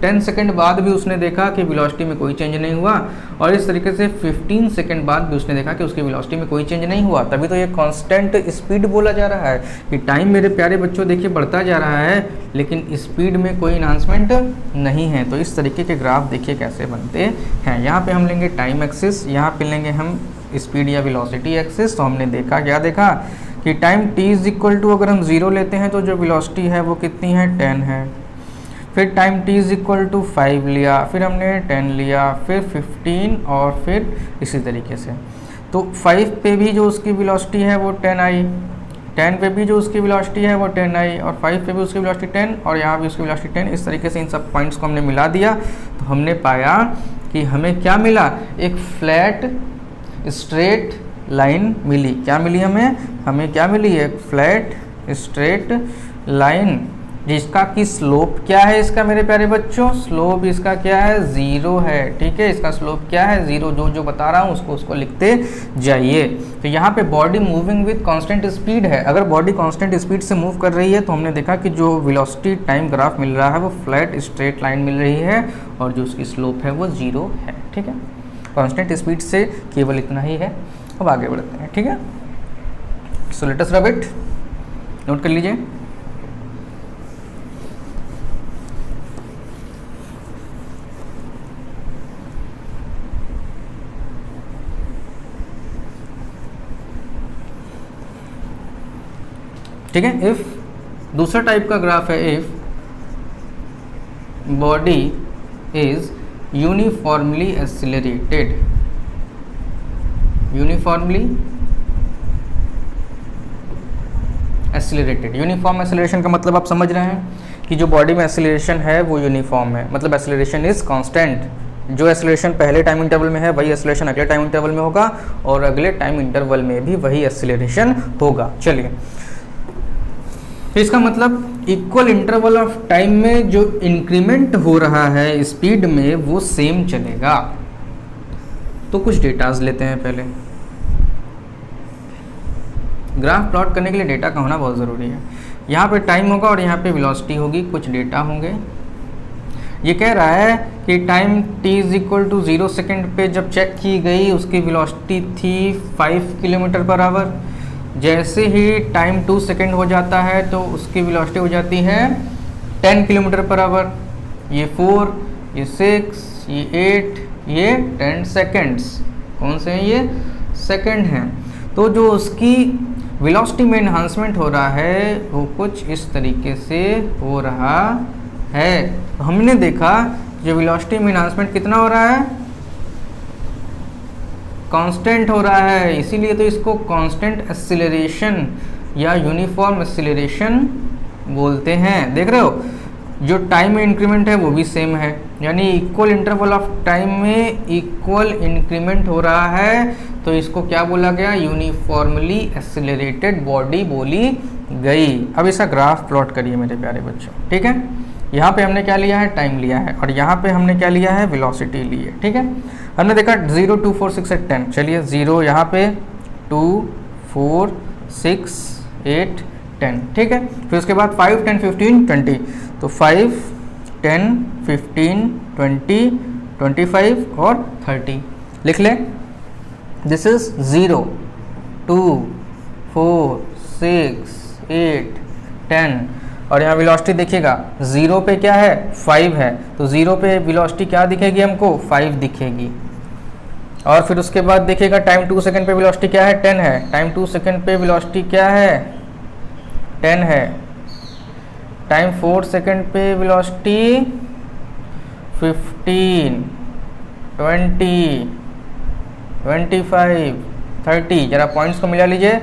10 सेकेंड बाद भी उसने देखा कि वेलोसिटी में कोई चेंज नहीं हुआ, और इस तरीके से 15 सेकेंड बाद भी उसने देखा कि उसकी वेलोसिटी में कोई चेंज नहीं हुआ। तभी तो ये कांस्टेंट स्पीड बोला जा रहा है कि टाइम मेरे प्यारे बच्चों देखिए बढ़ता जा रहा है लेकिन स्पीड में कोई इन्हांसमेंट नहीं है। तो इस तरीके के ग्राफ देखिए कैसे बनते हैं। यहाँ पे हम लेंगे टाइम एक्सिस, यहाँ पे लेंगे हम स्पीड या वेलोसिटी एक्सिस। तो हमने देखा, क्या देखा कि time t is equal to, अगर हम 0 लेते हैं तो जो वेलोसिटी है वो कितनी है, 10 है। फिर time t is equal to 5 लिया, फिर हमने 10 लिया, फिर 15 और फिर इसी तरीके से। तो 5 पे भी जो उसकी वेलोसिटी है वो 10 आई, 10 पे भी जो उसकी वेलोसिटी है वो 10 आई, और 5 पे भी उसकी वेलोसिटी 10, और यहाँ भी उसकी वेलोसिटी 10। इस तरीके से इन सब पॉइंट्स को हमने मिला दिया तो हमने पाया कि हमें क्या मिला, एक फ्लैट स्ट्रेट लाइन मिली। क्या मिली हमें क्या मिली, एक फ्लैट स्ट्रेट लाइन जिसका कि स्लोप क्या है इसका मेरे प्यारे बच्चों, स्लोप इसका क्या है, 0 है। ठीक है, इसका स्लोप क्या है, 0। जो बता रहा हूँ उसको लिखते जाइए। तो यहाँ पे body moving with constant speed है। अगर बॉडी कांस्टेंट स्पीड से मूव कर रही है तो हमने देखा कि जो वेलोसिटी टाइम ग्राफ मिल रहा है वो फ्लैट स्ट्रेट लाइन मिल रही है, और जो उसकी स्लोप है वो 0 है। ठीक है, कांस्टेंट स्पीड से केवल इतना ही है। अब आगे बढ़ते हैं। ठीक है, so let us rub it, note कर लीजिए। ठीक है, इफ दूसरा टाइप का ग्राफ है, if body is uniformly accelerated, uniformly accelerated. Uniform acceleration का मतलब आप समझ रहे हैं कि जो बॉडी में एक्सिलरेशन है वो यूनिफॉर्म है, मतलब एक्सिलरेशन इज कांस्टेंट। जो एक्सिलरेशन पहले टाइम इंटरवल में है वही एक्सिलरेशन अगले टाइम इंटरवल में होगा, और अगले टाइम इंटरवल में भी वही एक्सिलरेशन होगा। चलिए, तो इसका मतलब इक्वल इंटरवल ऑफ टाइम में जो इंक्रीमेंट हो रहा है स्पीड में वो सेम चलेगा। तो कुछ डेटाज लेते हैं पहले। ग्राफ प्लॉट करने के लिए डेटा का होना बहुत ज़रूरी है। यहाँ पे टाइम होगा और यहाँ पे वेलोसिटी होगी, कुछ डेटा होंगे। ये कह रहा है कि time t is equal to 0 second पे जब चेक की गई उसकी वेलोसिटी थी 5 किलोमीटर पर आवर। जैसे ही टाइम 2 सेकेंड हो जाता है तो उसकी वेलोसिटी हो जाती है 10 किलोमीटर पर आवर। ये 4, ये 6, ये 8, ये 10 सेकेंड्स। कौन से हैं ये? सेकेंड हैं। तो जो उसकी वेलोसिटी में इन्हांसमेंट हो रहा है वो कुछ इस तरीके से हो रहा है। तो हमने देखा जो वेलोसिटी में इन्हांसमेंट कितना हो रहा है, कांस्टेंट हो रहा है, इसीलिए तो इसको कांस्टेंट एक्सीलरेशन या यूनिफॉर्म एक्सीलरेशन बोलते हैं। देख रहे हो, जो टाइम में इंक्रीमेंट है वो भी सेम है, यानी इक्वल इंटरवल ऑफ टाइम में इक्वल इंक्रीमेंट हो रहा है, तो इसको क्या बोला गया? यूनिफॉर्मली एक्सीलरेटेड बॉडी बोली गई। अब इसका ग्राफ प्लॉट करिए मेरे प्यारे बच्चों। ठीक है, यहाँ पे हमने क्या लिया है? टाइम लिया है, और यहाँ पे हमने क्या लिया है? वेलोसिटी ली है। ठीक है, हमने देखा 0, 2, 4, 6, 8, 10। चलिए 0 यहाँ पे, 2, 4, 6, 8, 10। ठीक है, फिर उसके बाद 5, 10, 15, 20। तो 5, 10, 15, 20, 25 और 30 लिख लें। This is 0, 2, 4, 6, 8, 10। और यहाँ वेलोसिटी देखिएगा, 0 पे क्या है? 5 है, तो 0 पे वेलोसिटी क्या दिखेगी हमको? 5 दिखेगी। और फिर उसके बाद देखिएगा टाइम 2 सेकंड पे वेलोसिटी क्या है? 10 है। टाइम 2 सेकंड पे वेलोसिटी क्या है? 10 है। टाइम 4 सेकंड पे वेलोसिटी 15, 20, 25, 30। जरा पॉइंट्स को मिला लीजिए।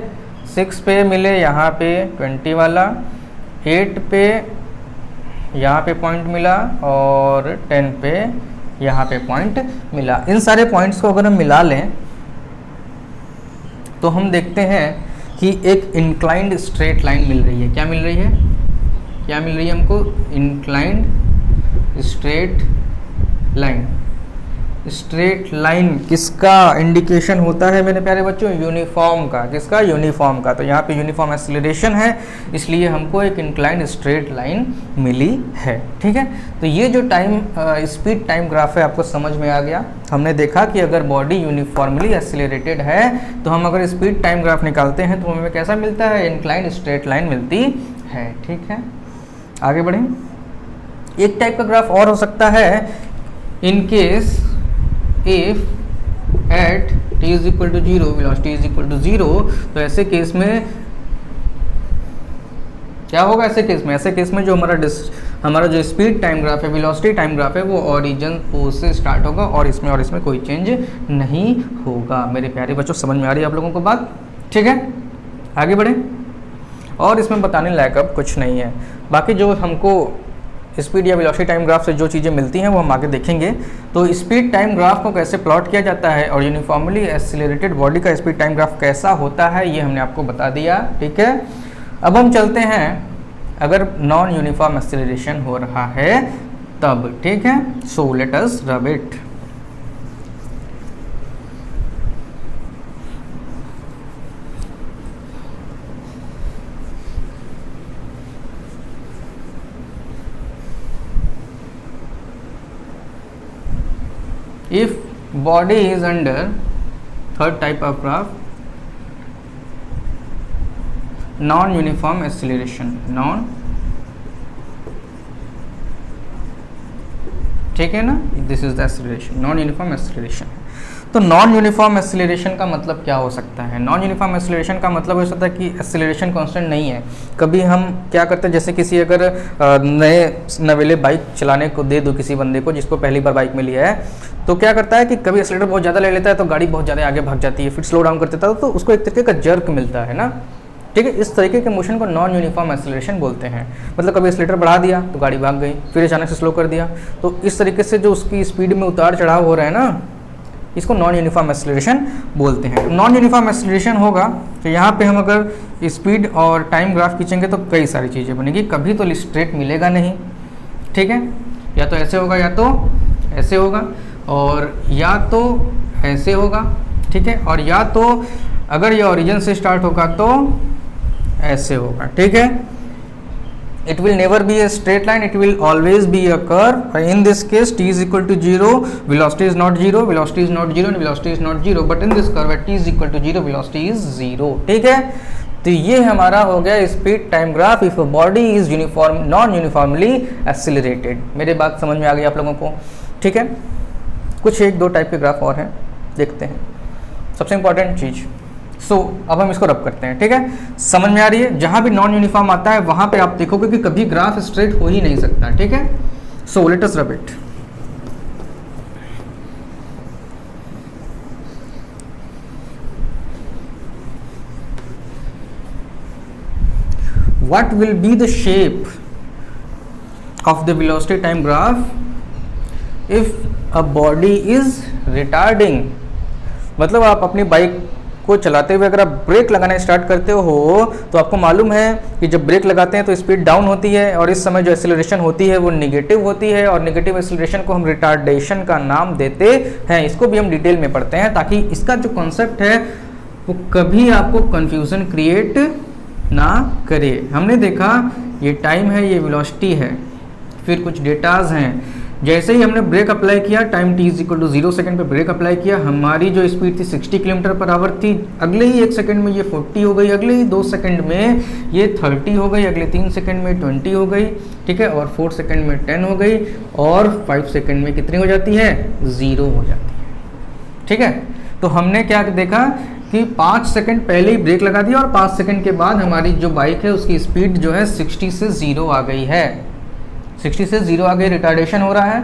6 पे मिले यहाँ पे 20 वाला, 8 पे यहाँ पे पॉइंट मिला, और 10 पे यहाँ पे पॉइंट मिला। इन सारे पॉइंट्स को अगर हम मिला लें तो हम देखते हैं कि एक इंक्लाइंड स्ट्रेट लाइन मिल रही है। क्या मिल रही है? क्या मिल रही है हमको? Inclined straight line. Straight line किसका इंडिकेशन होता है मेरे प्यारे बच्चों? यूनिफॉर्म का। किसका? यूनिफॉर्म का। तो यहाँ पे यूनिफॉर्म एक्सीलरेशन है, इसलिए हमको एक इंक्लाइंड स्ट्रेट लाइन मिली है। ठीक है, तो ये जो टाइम स्पीड टाइम ग्राफ है आपको समझ में आ गया। हमने देखा कि अगर बॉडी यूनिफॉर्मली एक्सीलरेटेड है तो हम अगर स्पीड टाइम ग्राफ निकालते हैं तो हमें कैसा मिलता है? इंक्लाइंड स्ट्रेट लाइन मिलती है। ठीक है, आगे बढ़ें। एक टाइप का ग्राफ और हो सकता है, in case if at t is equal to 0 velocity is equal to 0, तो ऐसे केस में क्या होगा? ऐसे केस में जो हमारा जो स्पीड टाइम ग्राफ है, वेलोसिटी टाइम ग्राफ है, वो ओरिजिन O से स्टार्ट होगा और इसमें कोई चेंज नहीं होगा। मेरे प्यारे बच्चों, समझ में आ रही है आप लोगों को बात? ठीक है, आगे बढ़े। और इसमें बताने लायक अब कुछ नहीं है। बाकी जो हमको स्पीड या वेलोसिटी टाइम ग्राफ से जो चीज़ें मिलती हैं वो हम आगे देखेंगे। तो स्पीड टाइम ग्राफ को कैसे प्लॉट किया जाता है और यूनिफॉर्मली एक्सीलरेटेड बॉडी का स्पीड टाइम ग्राफ कैसा होता है, ये हमने आपको बता दिया। ठीक है, अब हम चलते हैं अगर नॉन यूनिफॉर्म एक्सीलरेशन हो रहा है तब। ठीक है, so let us rub it. If body is under third type of graph, non-uniform acceleration, ठीक है ना, this is the acceleration, non uniform acceleration. तो नॉन यूनिफॉर्म एक्सीलरेशन का मतलब क्या हो सकता है? नॉन यूनिफॉर्म एक्सीलरेशन का मतलब हो सकता है कि एक्सीलरेशन कांस्टेंट नहीं है। कभी हम क्या करते हैं, जैसे किसी अगर नए नवेले बाइक चलाने को दे दो किसी बंदे को जिसको पहली बार बाइक मिली है, तो क्या करता है कि कभी एक्सीलरेटर बहुत ज़्यादा ले लेता है तो गाड़ी बहुत ज़्यादा आगे भाग जाती है, फिर स्लो डाउन कर देता है तो उसको एक तरीके का जर्क मिलता है ना। ठीक है, इस तरीके के मोशन को नॉन यूनिफॉर्म एक्सीलरेशन बोलते हैं। मतलब कभी एक्सीलरेटर बढ़ा दिया तो गाड़ी भाग गई, फिर अचानक से स्लो कर दिया, तो इस तरीके से जो उसकी स्पीड में उतार चढ़ाव हो रहा है ना, इसको नॉन यूनिफॉर्म एक्सीलरेशन बोलते हैं। नॉन यूनिफॉर्म एक्सीलरेशन होगा तो यहाँ पे हम अगर स्पीड और टाइम ग्राफ खींचेंगे तो कई सारी चीज़ें बनेगी। कभी तो स्ट्रेट मिलेगा नहीं, ठीक है, या तो ऐसे होगा या तो ऐसे होगा, और या तो ऐसे होगा, ठीक है, और या तो अगर ये ओरिजिन से स्टार्ट होगा तो ऐसे होगा। ठीक है, it will never be a straight line, it will always be a curve. In this case t is equal to 0, velocity is not 0, velocity is not 0 and velocity is not 0, but in this curve at t is equal to 0, velocity is 0. ठीक है, तो ये हमारा हो गया speed time graph if body is uniform non uniformly accelerated. मेरे बात समझ में आ गई आप लोगों को? ठीक है, कुछ एक दो टाइप के ग्राफ और हैं, देखते हैं। सबसे इंपॉर्टेंट चीज़, अब हम इसको रब करते हैं। ठीक है, समझ में आ रही है? जहां भी नॉन यूनिफॉर्म आता है वहां पे आप देखोगे कि कभी ग्राफ स्ट्रेट हो ही नहीं सकता। ठीक है, so let us rub it. What will be the shape of the velocity time graph if a body is retarding? मतलब आप अपनी बाइक को चलाते हुए अगर आप ब्रेक लगाना स्टार्ट करते हो तो आपको मालूम है कि जब ब्रेक लगाते हैं तो स्पीड डाउन होती है और इस समय जो एक्सीलरेशन होती है वो नेगेटिव होती है, और नेगेटिव एक्सीलरेशन को हम रिटार्डेशन का नाम देते हैं। इसको भी हम डिटेल में पढ़ते हैं ताकि इसका जो कॉन्सेप्ट है वो कभी आपको कंफ्यूजन क्रिएट ना करे। हमने देखा ये टाइम है, ये वेलोसिटी है, फिर कुछ डेटाज हैं। जैसे ही हमने ब्रेक अप्लाई किया, time t is equal to 0 second पे ब्रेक अप्लाई किया, हमारी जो स्पीड थी 60 किलोमीटर पर आवर थी, अगले ही 1 सेकंड में ये 40 हो गई, अगले ही 2 सेकंड में ये 30 हो गई, अगले 3 सेकंड में 20 हो गई, ठीक है, और 4 सेकंड में 10 हो गई, और 5 सेकंड में कितनी हो जाती है? 0 हो जाती है। ठीक है, तो हमने क्या देखा कि 5 सेकंड पहले ही ब्रेक लगा दिया और 5 सेकंड के बाद हमारी जो बाइक है उसकी स्पीड जो है 60 से 0 आ गई है। 60 से 0 आ गई, रिटार्डेशन हो रहा है।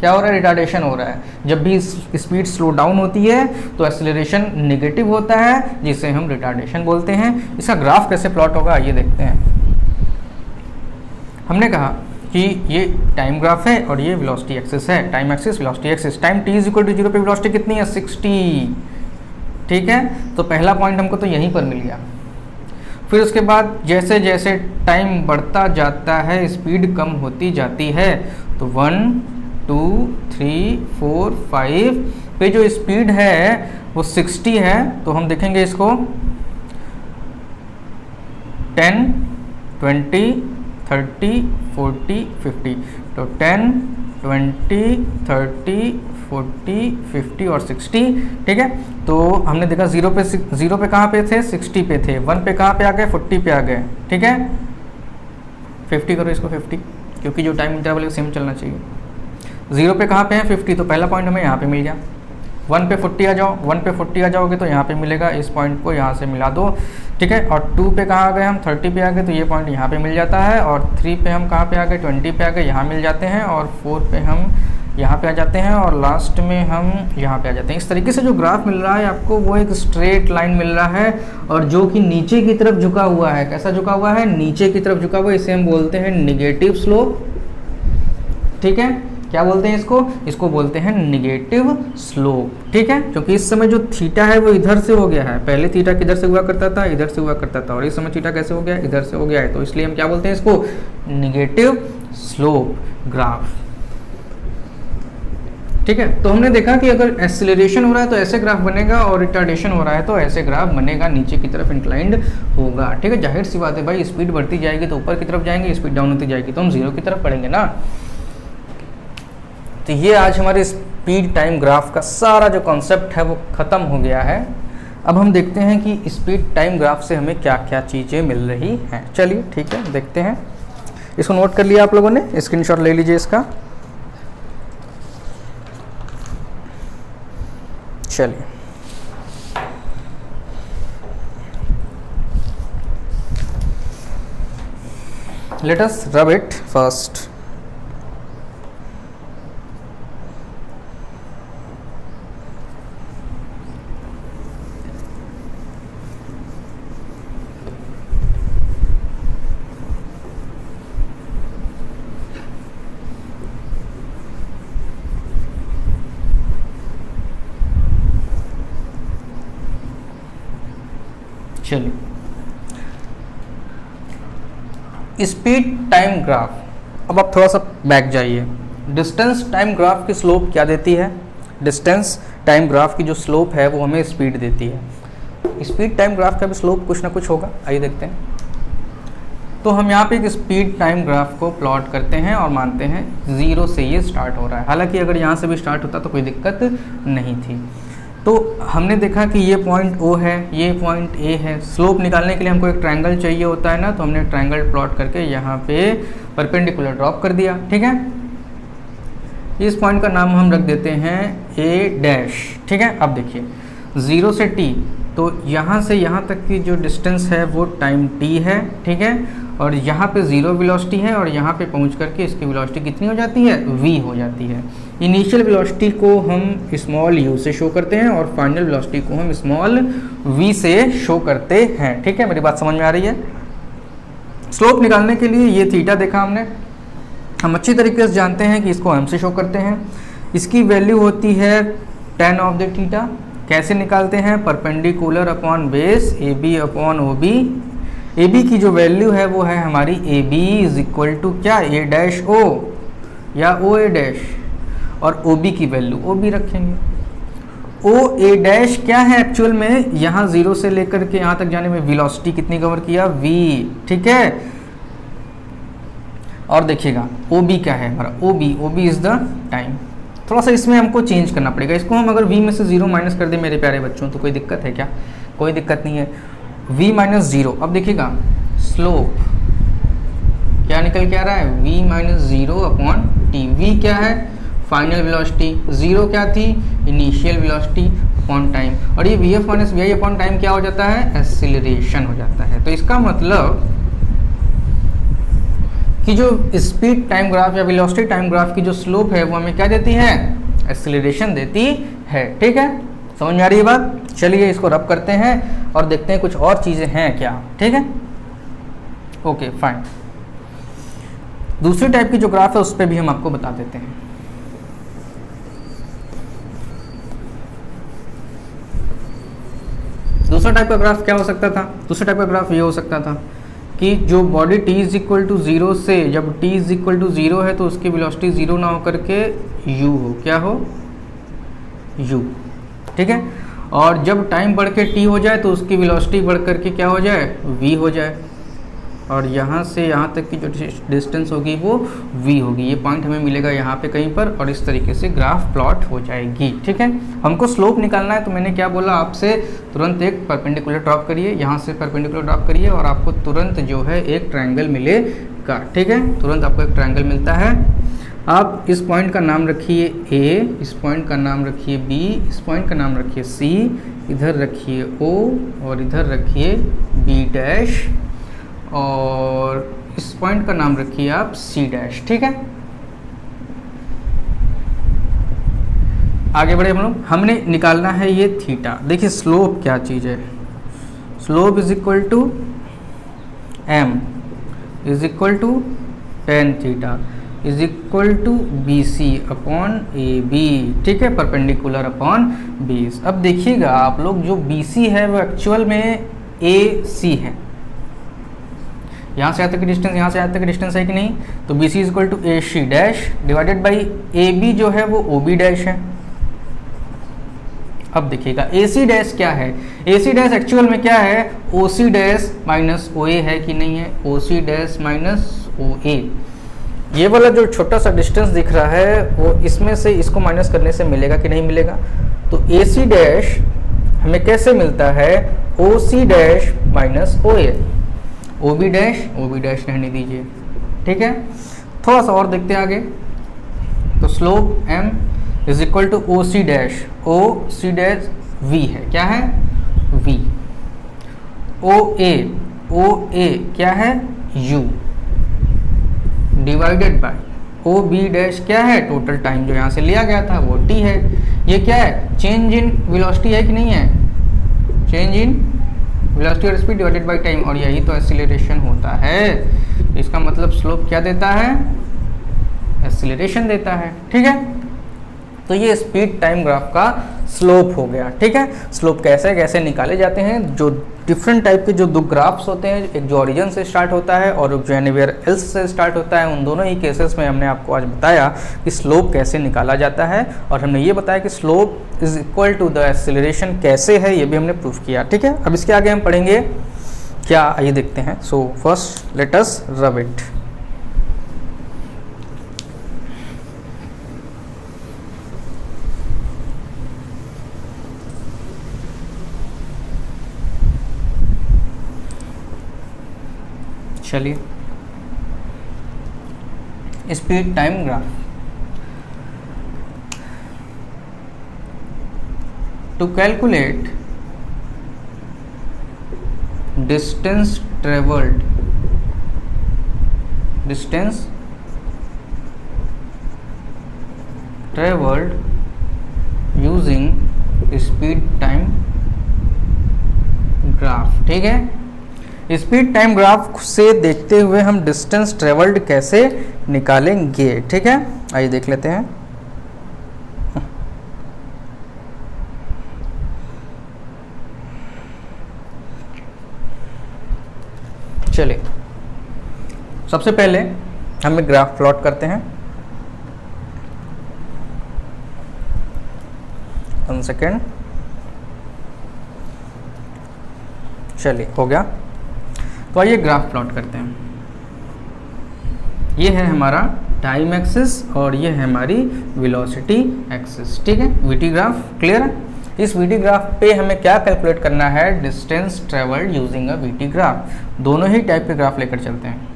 क्या हो रहा है? रिटार्डेशन हो रहा है। जब भी स्पीड स्लो डाउन होती है तो एक्सीलरेशन नेगेटिव होता है, जिसे हम रिटार्डेशन बोलते हैं। इसका ग्राफ कैसे प्लॉट होगा ये देखते हैं। हमने कहा कि ये टाइम ग्राफ है और ये वेलोसिटी एक्सिस है, time axis velocity axis. Time t is equal to 0 पे वेलोसिटी कितनी है? 60। ठीक है, तो पहला पॉइंट हमको तो यहीं पर मिल गया। फिर उसके बाद जैसे जैसे टाइम बढ़ता जाता है स्पीड कम होती जाती है, तो 1 2 3 4 5 पे जो स्पीड है वो 60 है, तो हम देखेंगे इसको 10 20 30 40 50, तो 10 20 30 40 50 और 60। ठीक है, तो हमने देखा 0 पे कहाँ पे थे? 60 पे थे। 1 पे कहाँ पे आ गए? 40 पे आ गए। ठीक है, 50 करो इसको 50, क्योंकि जो टाइम इंटरवल सेम चलना चाहिए। 0 पे कहाँ पे है? 50, तो पहला पॉइंट हमें यहाँ पे मिल गया। 1 पे 40 आ जाओ, 1 पे 40 आ जाओगे तो यहाँ पे मिलेगा। इस पॉइंट को यहाँ से मिला दो, ठीक है। और 2 पे कहाँ आ गए हम, 30 पे आ गए, तो ये पॉइंट यहाँ पे मिल जाता है। और 3 पे हम कहाँ पे आ गए, 20 पे आ गए, यहाँ मिल जाते हैं। और 4 पे हम यहाँ पे आ जाते हैं, और लास्ट में हम यहाँ पे आ जाते हैं। इस तरीके से जो ग्राफ मिल रहा है आपको वो एक स्ट्रेट लाइन मिल रहा है, और जो कि नीचे की तरफ झुका हुआ है। कैसा झुका हुआ है, नीचे की तरफ झुका हुआ है। इसे हम बोलते हैं निगेटिव स्लोप। ठीक है, क्या बोलते हैं इसको, इसको बोलते हैं निगेटिव स्लोप। ठीक है, क्योंकि इस समय जो थीटा है वो इधर से हो गया है। पहले थीटा किधर से हुआ करता था, इधर से हुआ करता था, और इस समय थीटा कैसे हो गया, इधर से हो गया है। तो इसलिए हम क्या बोलते हैं इसको, निगेटिव स्लोप ग्राफ। ठीक है, तो हमने देखा कि अगर एक्सीलरेशन हो रहा है तो ऐसे ग्राफ बनेगा, और रिटार्डेशन हो रहा है तो ऐसे ग्राफ बनेगा, नीचे की तरफ इंक्लाइंड होगा। ठीक है, जाहिर सी बात है भाई, स्पीड बढ़ती जाएगी तो ऊपर की तरफ जाएंगे, स्पीड डाउन होती जाएगी तो हम जीरो की तरफ पढ़ेंगे ना। तो ये आज हमारे स्पीड टाइम ग्राफ का सारा जो कॉन्सेप्ट है वो ख़त्म हो गया है। अब हम देखते हैं कि स्पीड टाइम ग्राफ से हमें क्या क्या चीज़ें मिल रही हैं। चलिए ठीक है, देखते हैं। इसको नोट कर लिया आप लोगों ने, स्क्रीनशॉट ले लीजिए इसका। चलिए, let us rub it first. चलिए, स्पीड टाइम ग्राफ। अब आप थोड़ा सा बैक जाइए। डिस्टेंस टाइम ग्राफ की स्लोप क्या देती है, डिस्टेंस टाइम ग्राफ की जो स्लोप है वो हमें स्पीड देती है। स्पीड टाइम ग्राफ का भी स्लोप कुछ ना कुछ होगा, आइए देखते हैं। तो हम यहाँ पे एक स्पीड टाइम ग्राफ को प्लॉट करते हैं और मानते हैं 0 से ये स्टार्ट हो रहा है। हालांकि अगर यहाँ से भी स्टार्ट होता तो कोई दिक्कत नहीं थी। तो हमने देखा कि ये पॉइंट O है, ये पॉइंट A है। स्लोप निकालने के लिए हमको एक ट्रायंगल चाहिए होता है ना, तो हमने ट्रायंगल प्लॉट करके यहाँ पे परपेंडिकुलर ड्रॉप कर दिया। ठीक है, इस पॉइंट का नाम हम रख देते हैं A डैश। ठीक है, अब देखिए 0 से T, तो यहाँ से यहाँ तक की जो डिस्टेंस है वो टाइम T है। ठीक है, और यहाँ पे 0 वेलोसिटी है, और यहाँ पे पहुँच करके इसकी वेलोसिटी कितनी हो जाती है, v हो जाती है। इनिशियल वेलोसिटी को हम स्मॉल u से शो करते हैं, और फाइनल वेलोसिटी को हम स्मॉल v से शो करते हैं। ठीक है, मेरी बात समझ में आ रही है। स्लोप निकालने के लिए ये थीटा देखा हमने, हम अच्छी तरीके से जानते हैं कि इसको m से शो करते हैं। इसकी वैल्यू होती है tan ऑफ द थीटा। कैसे निकालते हैं, perpendicular upon base AB upon OB। AB की जो वैल्यू है वो है हमारी AB इज इक्वल टू क्या, A डैश O या OA डैश, और OB की वैल्यू OB रखेंगे। OA डैश क्या है एक्चुअल में, यहाँ 0 से लेकर के यहाँ तक जाने में वेलोसिटी कितनी कवर किया, v। ठीक है, और देखिएगा OB क्या है हमारा, OB इज द टाइम। थोड़ा सा इसमें हमको चेंज करना पड़ेगा। इसको हम अगर v में से 0 माइनस कर दें मेरे प्यारे बच्चों, तो कोई दिक्कत है क्या, कोई दिक्कत नहीं है। v माइनस 0, अब देखिएगा स्लोप क्या निकल के आ रहा है, v minus 0 upon T. v क्या है, फाइनल वेलोसिटी, 0 क्या थी, इनिशियल वेलोसिटी अपॉन टाइम, और ये vf minus vi upon time क्या हो जाता है, एक्सीलरेशन हो जाता है। तो इसका मतलब कि जो स्पीड टाइम ग्राफ या वेलोसिटी टाइम ग्राफ की जो स्लोप है वो हमें क्या देती है, एक्सीलरेशन देती है। ठीक है, समझ में आ रही है बात। चलिए इसको रब करते हैं और देखते हैं कुछ और चीज़ें हैं क्या। ठीक है, ओके फाइन। दूसरी टाइप की जो ग्राफ है उस पर भी हम आपको बता देते हैं। दूसरा टाइप का ग्राफ क्या हो सकता था, दूसरा टाइप का ग्राफ ये हो सकता था कि जो body t is equal to 0 से, जब t इज इक्वल टू 0 है तो उसकी वेलोसिटी 0 ना हो करके u हो, क्या हो, u। ठीक है, और जब टाइम बढ़ के t हो जाए तो उसकी वेलोसिटी बढ़ करके क्या हो जाए, v हो जाए, और यहाँ से यहाँ तक की जो डिस्टेंस होगी वो v होगी। ये पॉइंट हमें मिलेगा यहाँ पे कहीं पर, और इस तरीके से ग्राफ प्लॉट हो जाएगी। ठीक है, हमको स्लोप निकालना है, तो मैंने क्या बोला आपसे, तुरंत एक परपेंडिकुलर ड्रॉप करिए, यहाँ से परपेंडिकुलर ड्रॉप करिए, और आपको तुरंत जो है एक ट्रायंगल मिलेगा। ठीक है, तुरंत आपको एक ट्रायंगल मिलता है। आप इस पॉइंट का नाम रखिए ए, इस पॉइंट का नाम रखिए बी, इस पॉइंट का नाम रखिए सी, इधर रखिए ओ और इधर रखिए बी डैश, और इस पॉइंट का नाम रखिए आप सी डैश। ठीक है, आगे बढ़े हम लोग। हमने निकालना है ये थीटा। देखिए स्लोप क्या चीज़ है, slope is equal to M is equal to tan theta is equal to B C upon A B. ठीक है, परपेंडिकुलर अपॉन बेस। अब देखिएगा आप लोग, जो बी सी है वो एक्चुअल में ए सी है। यहाँ से यहाँ तक की डिस्टेंस, यहाँ से यहाँ तक की डिस्टेंस है कि नहीं, तो B C is equal to A C dash divided by A B जो है वो ओ बी डैश है। अब देखिएगा ए सी डैश क्या है, ए सी डैश एक्चुअल में क्या है, ओ सी डैश माइनस ओ ए है कि नहीं है, ओ सी डैश माइनस ओ ए। ये वाला जो छोटा सा डिस्टेंस दिख रहा है वो इसमें से इसको माइनस करने से मिलेगा कि नहीं मिलेगा। तो ए सी डैश हमें कैसे मिलता है, ओ सी डैश माइनस ओ ए। ओ बी डैश रहने दीजिए। ठीक है, थोड़ा सा और देखते हैं आगे। तो slope M is equal to O C dash V है, क्या है वी। ओ ए क्या है U divided by O B dash क्या है, टोटल टाइम जो यहाँ से लिया गया था वो टी है। ये क्या है, चेंज इन वेलोसिटी है कि नहीं है, चेंज इन वेलोसिटी और स्पीड डिवाइडेड बाय टाइम, और यही तो एक्सीलरेशन होता है। इसका मतलब स्लोप क्या देता है, एक्सीलरेशन देता है। ठीक है, तो ये स्पीड टाइम ग्राफ का स्लोप हो गया। ठीक है, स्लोप कैसे कैसे निकाले जाते हैं, जो डिफरेंट टाइप के जो दो ग्राफ्स होते हैं, एक जो ओरिजिन से स्टार्ट होता है और जो एनीवेयर एल्स से स्टार्ट होता है, उन दोनों ही केसेस में हमने आपको आज बताया कि स्लोप कैसे निकाला जाता है, और हमने ये बताया कि slope is equal to the acceleration कैसे है, ये भी हमने प्रूफ किया। ठीक है, अब इसके आगे हम पढ़ेंगे क्या, आइए देखते हैं। So first let us rub it. चलिए, speed time graph. To calculate distance travelled using speed time graph. ठीक है, स्पीड टाइम ग्राफ से देखते हुए हम डिस्टेंस ट्रेवल्ड कैसे निकालेंगे। ठीक है, आइए देख लेते हैं। चलिए, सबसे पहले हम एक ग्राफ प्लॉट करते हैं। 1 सेकेंड। चलिए, हो गया। तो आइए ग्राफ प्लॉट करते हैं। ये है हमारा टाइम एक्सिस और ये है हमारी वेलोसिटी एक्सिस। ठीक है, वीटी ग्राफ क्लियर है। इस वीटी ग्राफ पे हमें क्या कैलकुलेट करना है, distance travelled using a VT graph. दोनों ही टाइप के ग्राफ लेकर चलते हैं।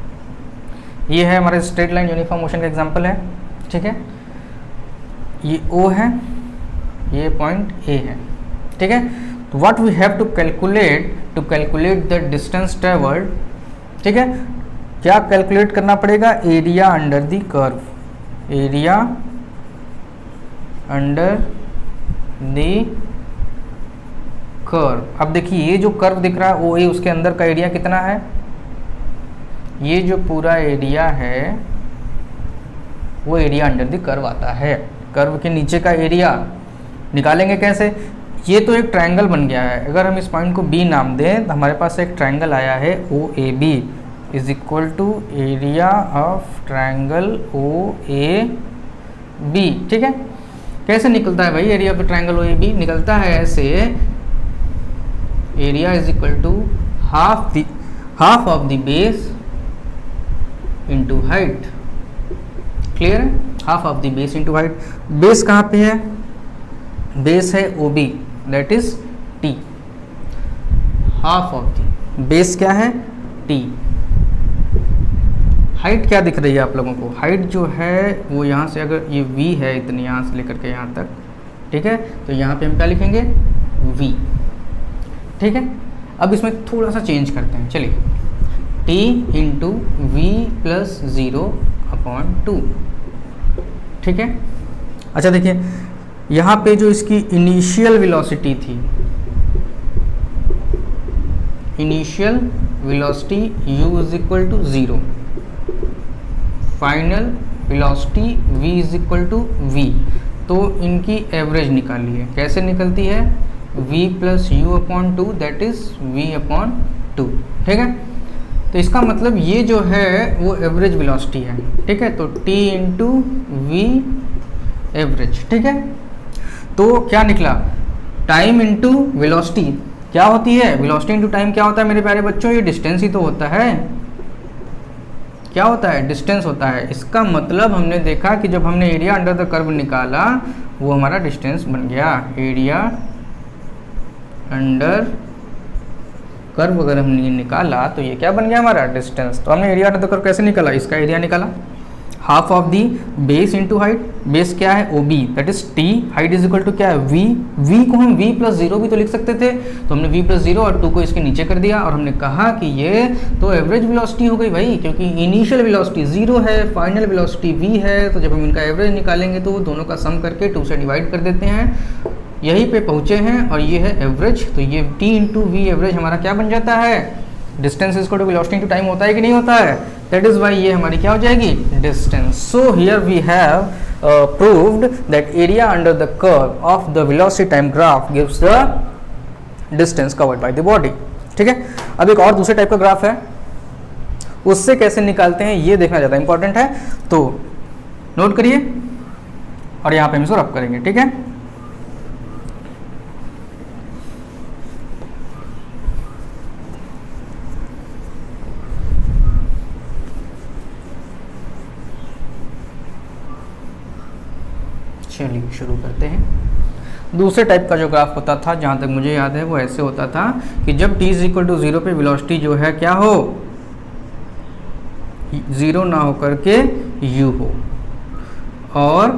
ये है हमारा स्ट्रेट लाइन यूनिफॉर्म मोशन का एग्जांपल है। ठीक है, ये ओ है, ये पॉइंट ए है। ठीक है, तो what we have to calculate the distance travelled. ठीक है, क्या कैलकुलेट करना पड़ेगा, area under the curve, area under the curve. अब देखिए, ये जो कर्व दिख रहा है ओ ए, उसके अंदर का एरिया कितना है, ये जो पूरा एरिया है वो एरिया अंडर द कर्व आता है। कर्व के नीचे का एरिया निकालेंगे कैसे, ये तो एक ट्रायंगल बन गया है। अगर हम इस पॉइंट को बी नाम दें तो हमारे पास एक ट्रायंगल आया है O A B is equal to area of triangle O A B. ठीक है, कैसे निकलता है भाई area of triangle O A B, निकलता है ऐसे, area is equal to half of the base into height. Clear है, half of the base into height. Base कहाँ पे है, बेस है O B, that is T. Half of the base क्या है, टी, हाइट क्या दिख रही है आप लोगों को? हाइट जो है वो यहाँ से, अगर ये v है इतनी, यहाँ से लेकर के यहाँ तक, ठीक है, तो यहाँ पे हम क्या लिखेंगे? v, ठीक है। अब इसमें थोड़ा सा चेंज करते हैं, चलिए, t इंटू वी प्लस 0/2, ठीक है। अच्छा देखिए, यहाँ पे जो इसकी इनिशियल वेलोसिटी थी, initial velocity u is equal to 0, final velocity v is equal to v, तो इनकी एवरेज निकालिए। कैसे निकलती है? v plus u/2 that is v/2, ठीक है। तो इसका मतलब ये जो है वो एवरेज वेलोसिटी है, ठीक है। तो t इंटू वी एवरेज, ठीक है। तो क्या निकला? टाइम इंटू वेलोसिटी क्या होती है? वेलोसिटी इंटू टाइम क्या होता है मेरे प्यारे बच्चों? ये डिस्टेंस ही तो होता है। क्या होता है? डिस्टेंस होता है। इसका मतलब हमने देखा कि जब हमने एरिया अंडर द कर्व निकाला वो हमारा डिस्टेंस बन गया। एरिया अंडर कर्व अगर हमने निकाला तो ये क्या बन गया? हमारा डिस्टेंस। तो हमने एरिया अंडर द कर्व कैसे निकाला? इसका एरिया निकाला, half of the base into height. Base क्या है? OB, that is T। Height is equal to क्या है? V। V को हम V प्लस 0 भी तो लिख सकते थे, तो हमने V प्लस 0 और 2 को इसके नीचे कर दिया, और हमने कहा कि ये तो एवरेज वेलोसिटी हो गई भाई, क्योंकि इनिशियल वेलोसिटी 0 है, फाइनल वेलोसिटी V है। तो जब हम इनका एवरेज निकालेंगे तो दोनों का सम करके 2 से डिवाइड कर देते हैं, यहीं पे पहुँचे हैं, और ये है एवरेज। तो ये T इंटू वी एवरेज हमारा क्या बन जाता है? Distance is equal to velocity into time होता है कि नहीं होता है? दैट इज वाई ये हमारी क्या हो जाएगी? Distance. So here we have proved that area under the curve of the velocity time graph gives the distance covered by the body, ठीक है। अब एक और दूसरे टाइप का ग्राफ है, उससे कैसे निकालते हैं ये देखना ज़्यादा इंपॉर्टेंट है, तो नोट करिए और यहाँ पे हम इसको रब करेंगे, ठीक है। चलिए शुरू करते हैं। दूसरे टाइप का जो ग्राफ होता था, जहाँ तक मुझे याद है, वो ऐसे होता था कि जब t इज इक्वल टू 0 पे वेलोसिटी जो है क्या हो? 0 ना हो करके u हो, और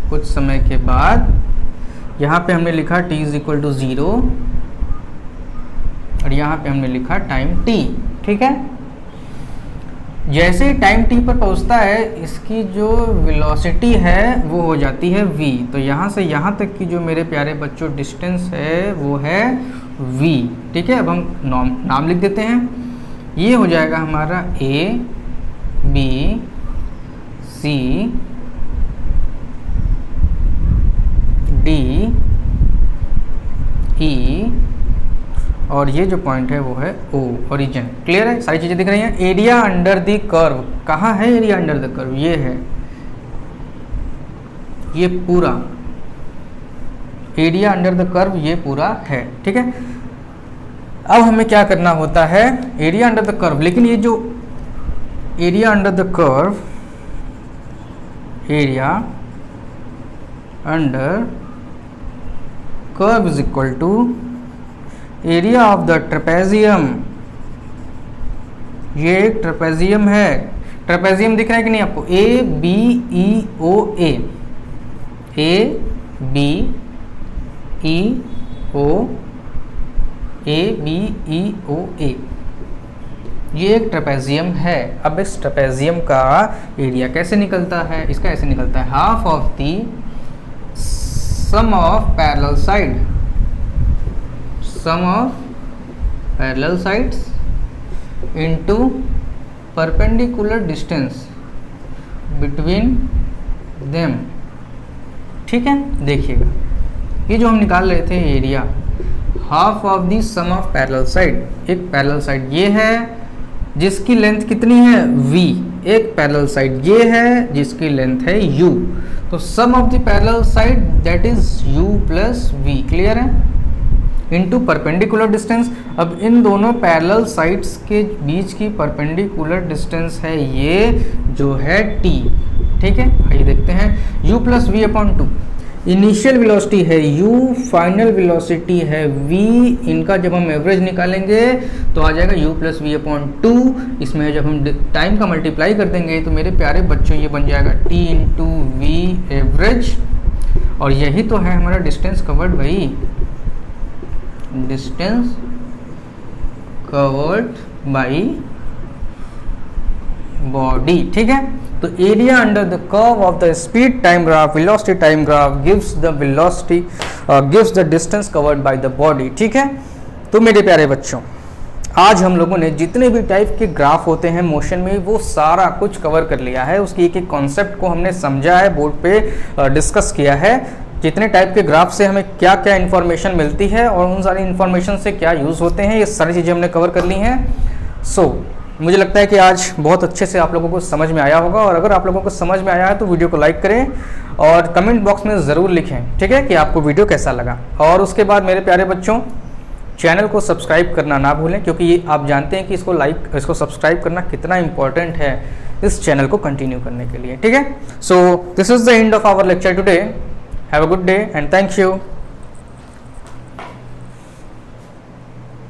कुछ समय के बाद यहाँ पे हमने लिखा t इज इक्वल टू 0, और यहाँ पे हमने लिखा टाइम t, ठीक है। जैसे ही टाइम t पर पहुंचता है, इसकी जो वेलोसिटी है वो हो जाती है v। तो यहाँ से यहाँ तक की जो मेरे प्यारे बच्चों डिस्टेंस है वो है v, ठीक है। अब हम नाम लिख देते हैं। ये हो जाएगा हमारा A, B, C, D, E, और ये जो पॉइंट है वो है O, ओरिजिन। क्लियर है? सारी चीज़ें दिख रही हैं। एरिया अंडर द कर्व कहाँ है? एरिया अंडर द कर्व ये है, ये पूरा एरिया अंडर द कर्व ये पूरा है, ठीक है। अब हमें क्या करना होता है? एरिया अंडर द कर्व, लेकिन ये जो area under the curve, area under curve is equal to area of the trapezium. ये एक ट्रेपेजियम है। ट्रेपेजियम दिख रहा है कि नहीं आपको? A B E O A, A B E O A B E O A, ये एक ट्रेपेजियम है। अब इस ट्रेपेजियम का एरिया कैसे निकलता है? इसका ऐसे निकलता है, half of the sum of parallel side, sum of parallel sides into perpendicular distance between them, ठीक है। देखिएगा, ये जो हम निकाल रहे थे area, half of the sum of parallel side, एक पैरेलल साइड ये है जिसकी लेंथ कितनी है? v। एक पैरेलल साइड ये है जिसकी लेंथ है u। तो sum of the parallel side that is u plus v। Clear है? Into perpendicular distance. अब इन दोनों पैरेलल साइड्स के बीच की परपेंडिकुलर डिस्टेंस है ये जो है t, ठीक है। आइए देखते हैं, u plus v/2। Initial velocity है u, फाइनल वेलोसिटी है v, इनका जब हम एवरेज निकालेंगे तो आ जाएगा u प्लस वी अपॉन 2। इसमें जब हम टाइम का मल्टीप्लाई कर देंगे तो मेरे प्यारे बच्चों ये बन जाएगा t इंटू वी एवरेज, और यही तो है हमारा डिस्टेंस कवर्ड भाई, डिस्टेंस कवर्ड बाई बॉडी। ठीक है, तो area under the curve of the speed time graph, velocity time graph gives the velocity gives the distance covered by the body. ठीक है, तो मेरे प्यारे बच्चों आज हम लोगों ने जितने भी टाइप के ग्राफ होते हैं मोशन में वो सारा कुछ कवर कर लिया है, उसकी एक एक कॉन्सेप्ट को हमने समझा है, बोर्ड पे डिस्कस किया है, जितने टाइप के ग्राफ से हमें क्या क्या इन्फॉर्मेशन मिलती है और उन सारी इन्फॉर्मेशन से क्या यूज़ होते हैं, ये सारी चीज़ें हमने कवर कर ली हैं। मुझे लगता है कि आज बहुत अच्छे से आप लोगों को समझ में आया होगा, और अगर आप लोगों को समझ में आया है तो वीडियो को लाइक करें और कमेंट बॉक्स में ज़रूर लिखें, ठीक है, कि आपको वीडियो कैसा लगा। और उसके बाद मेरे प्यारे बच्चों चैनल को सब्सक्राइब करना ना भूलें, क्योंकि ये आप जानते हैं कि इसको सब्सक्राइब करना कितना इंपॉर्टेंट है इस चैनल को कंटिन्यू करने के लिए। ठीक है, so this is the end of our lecture today. Have a good day and thank you.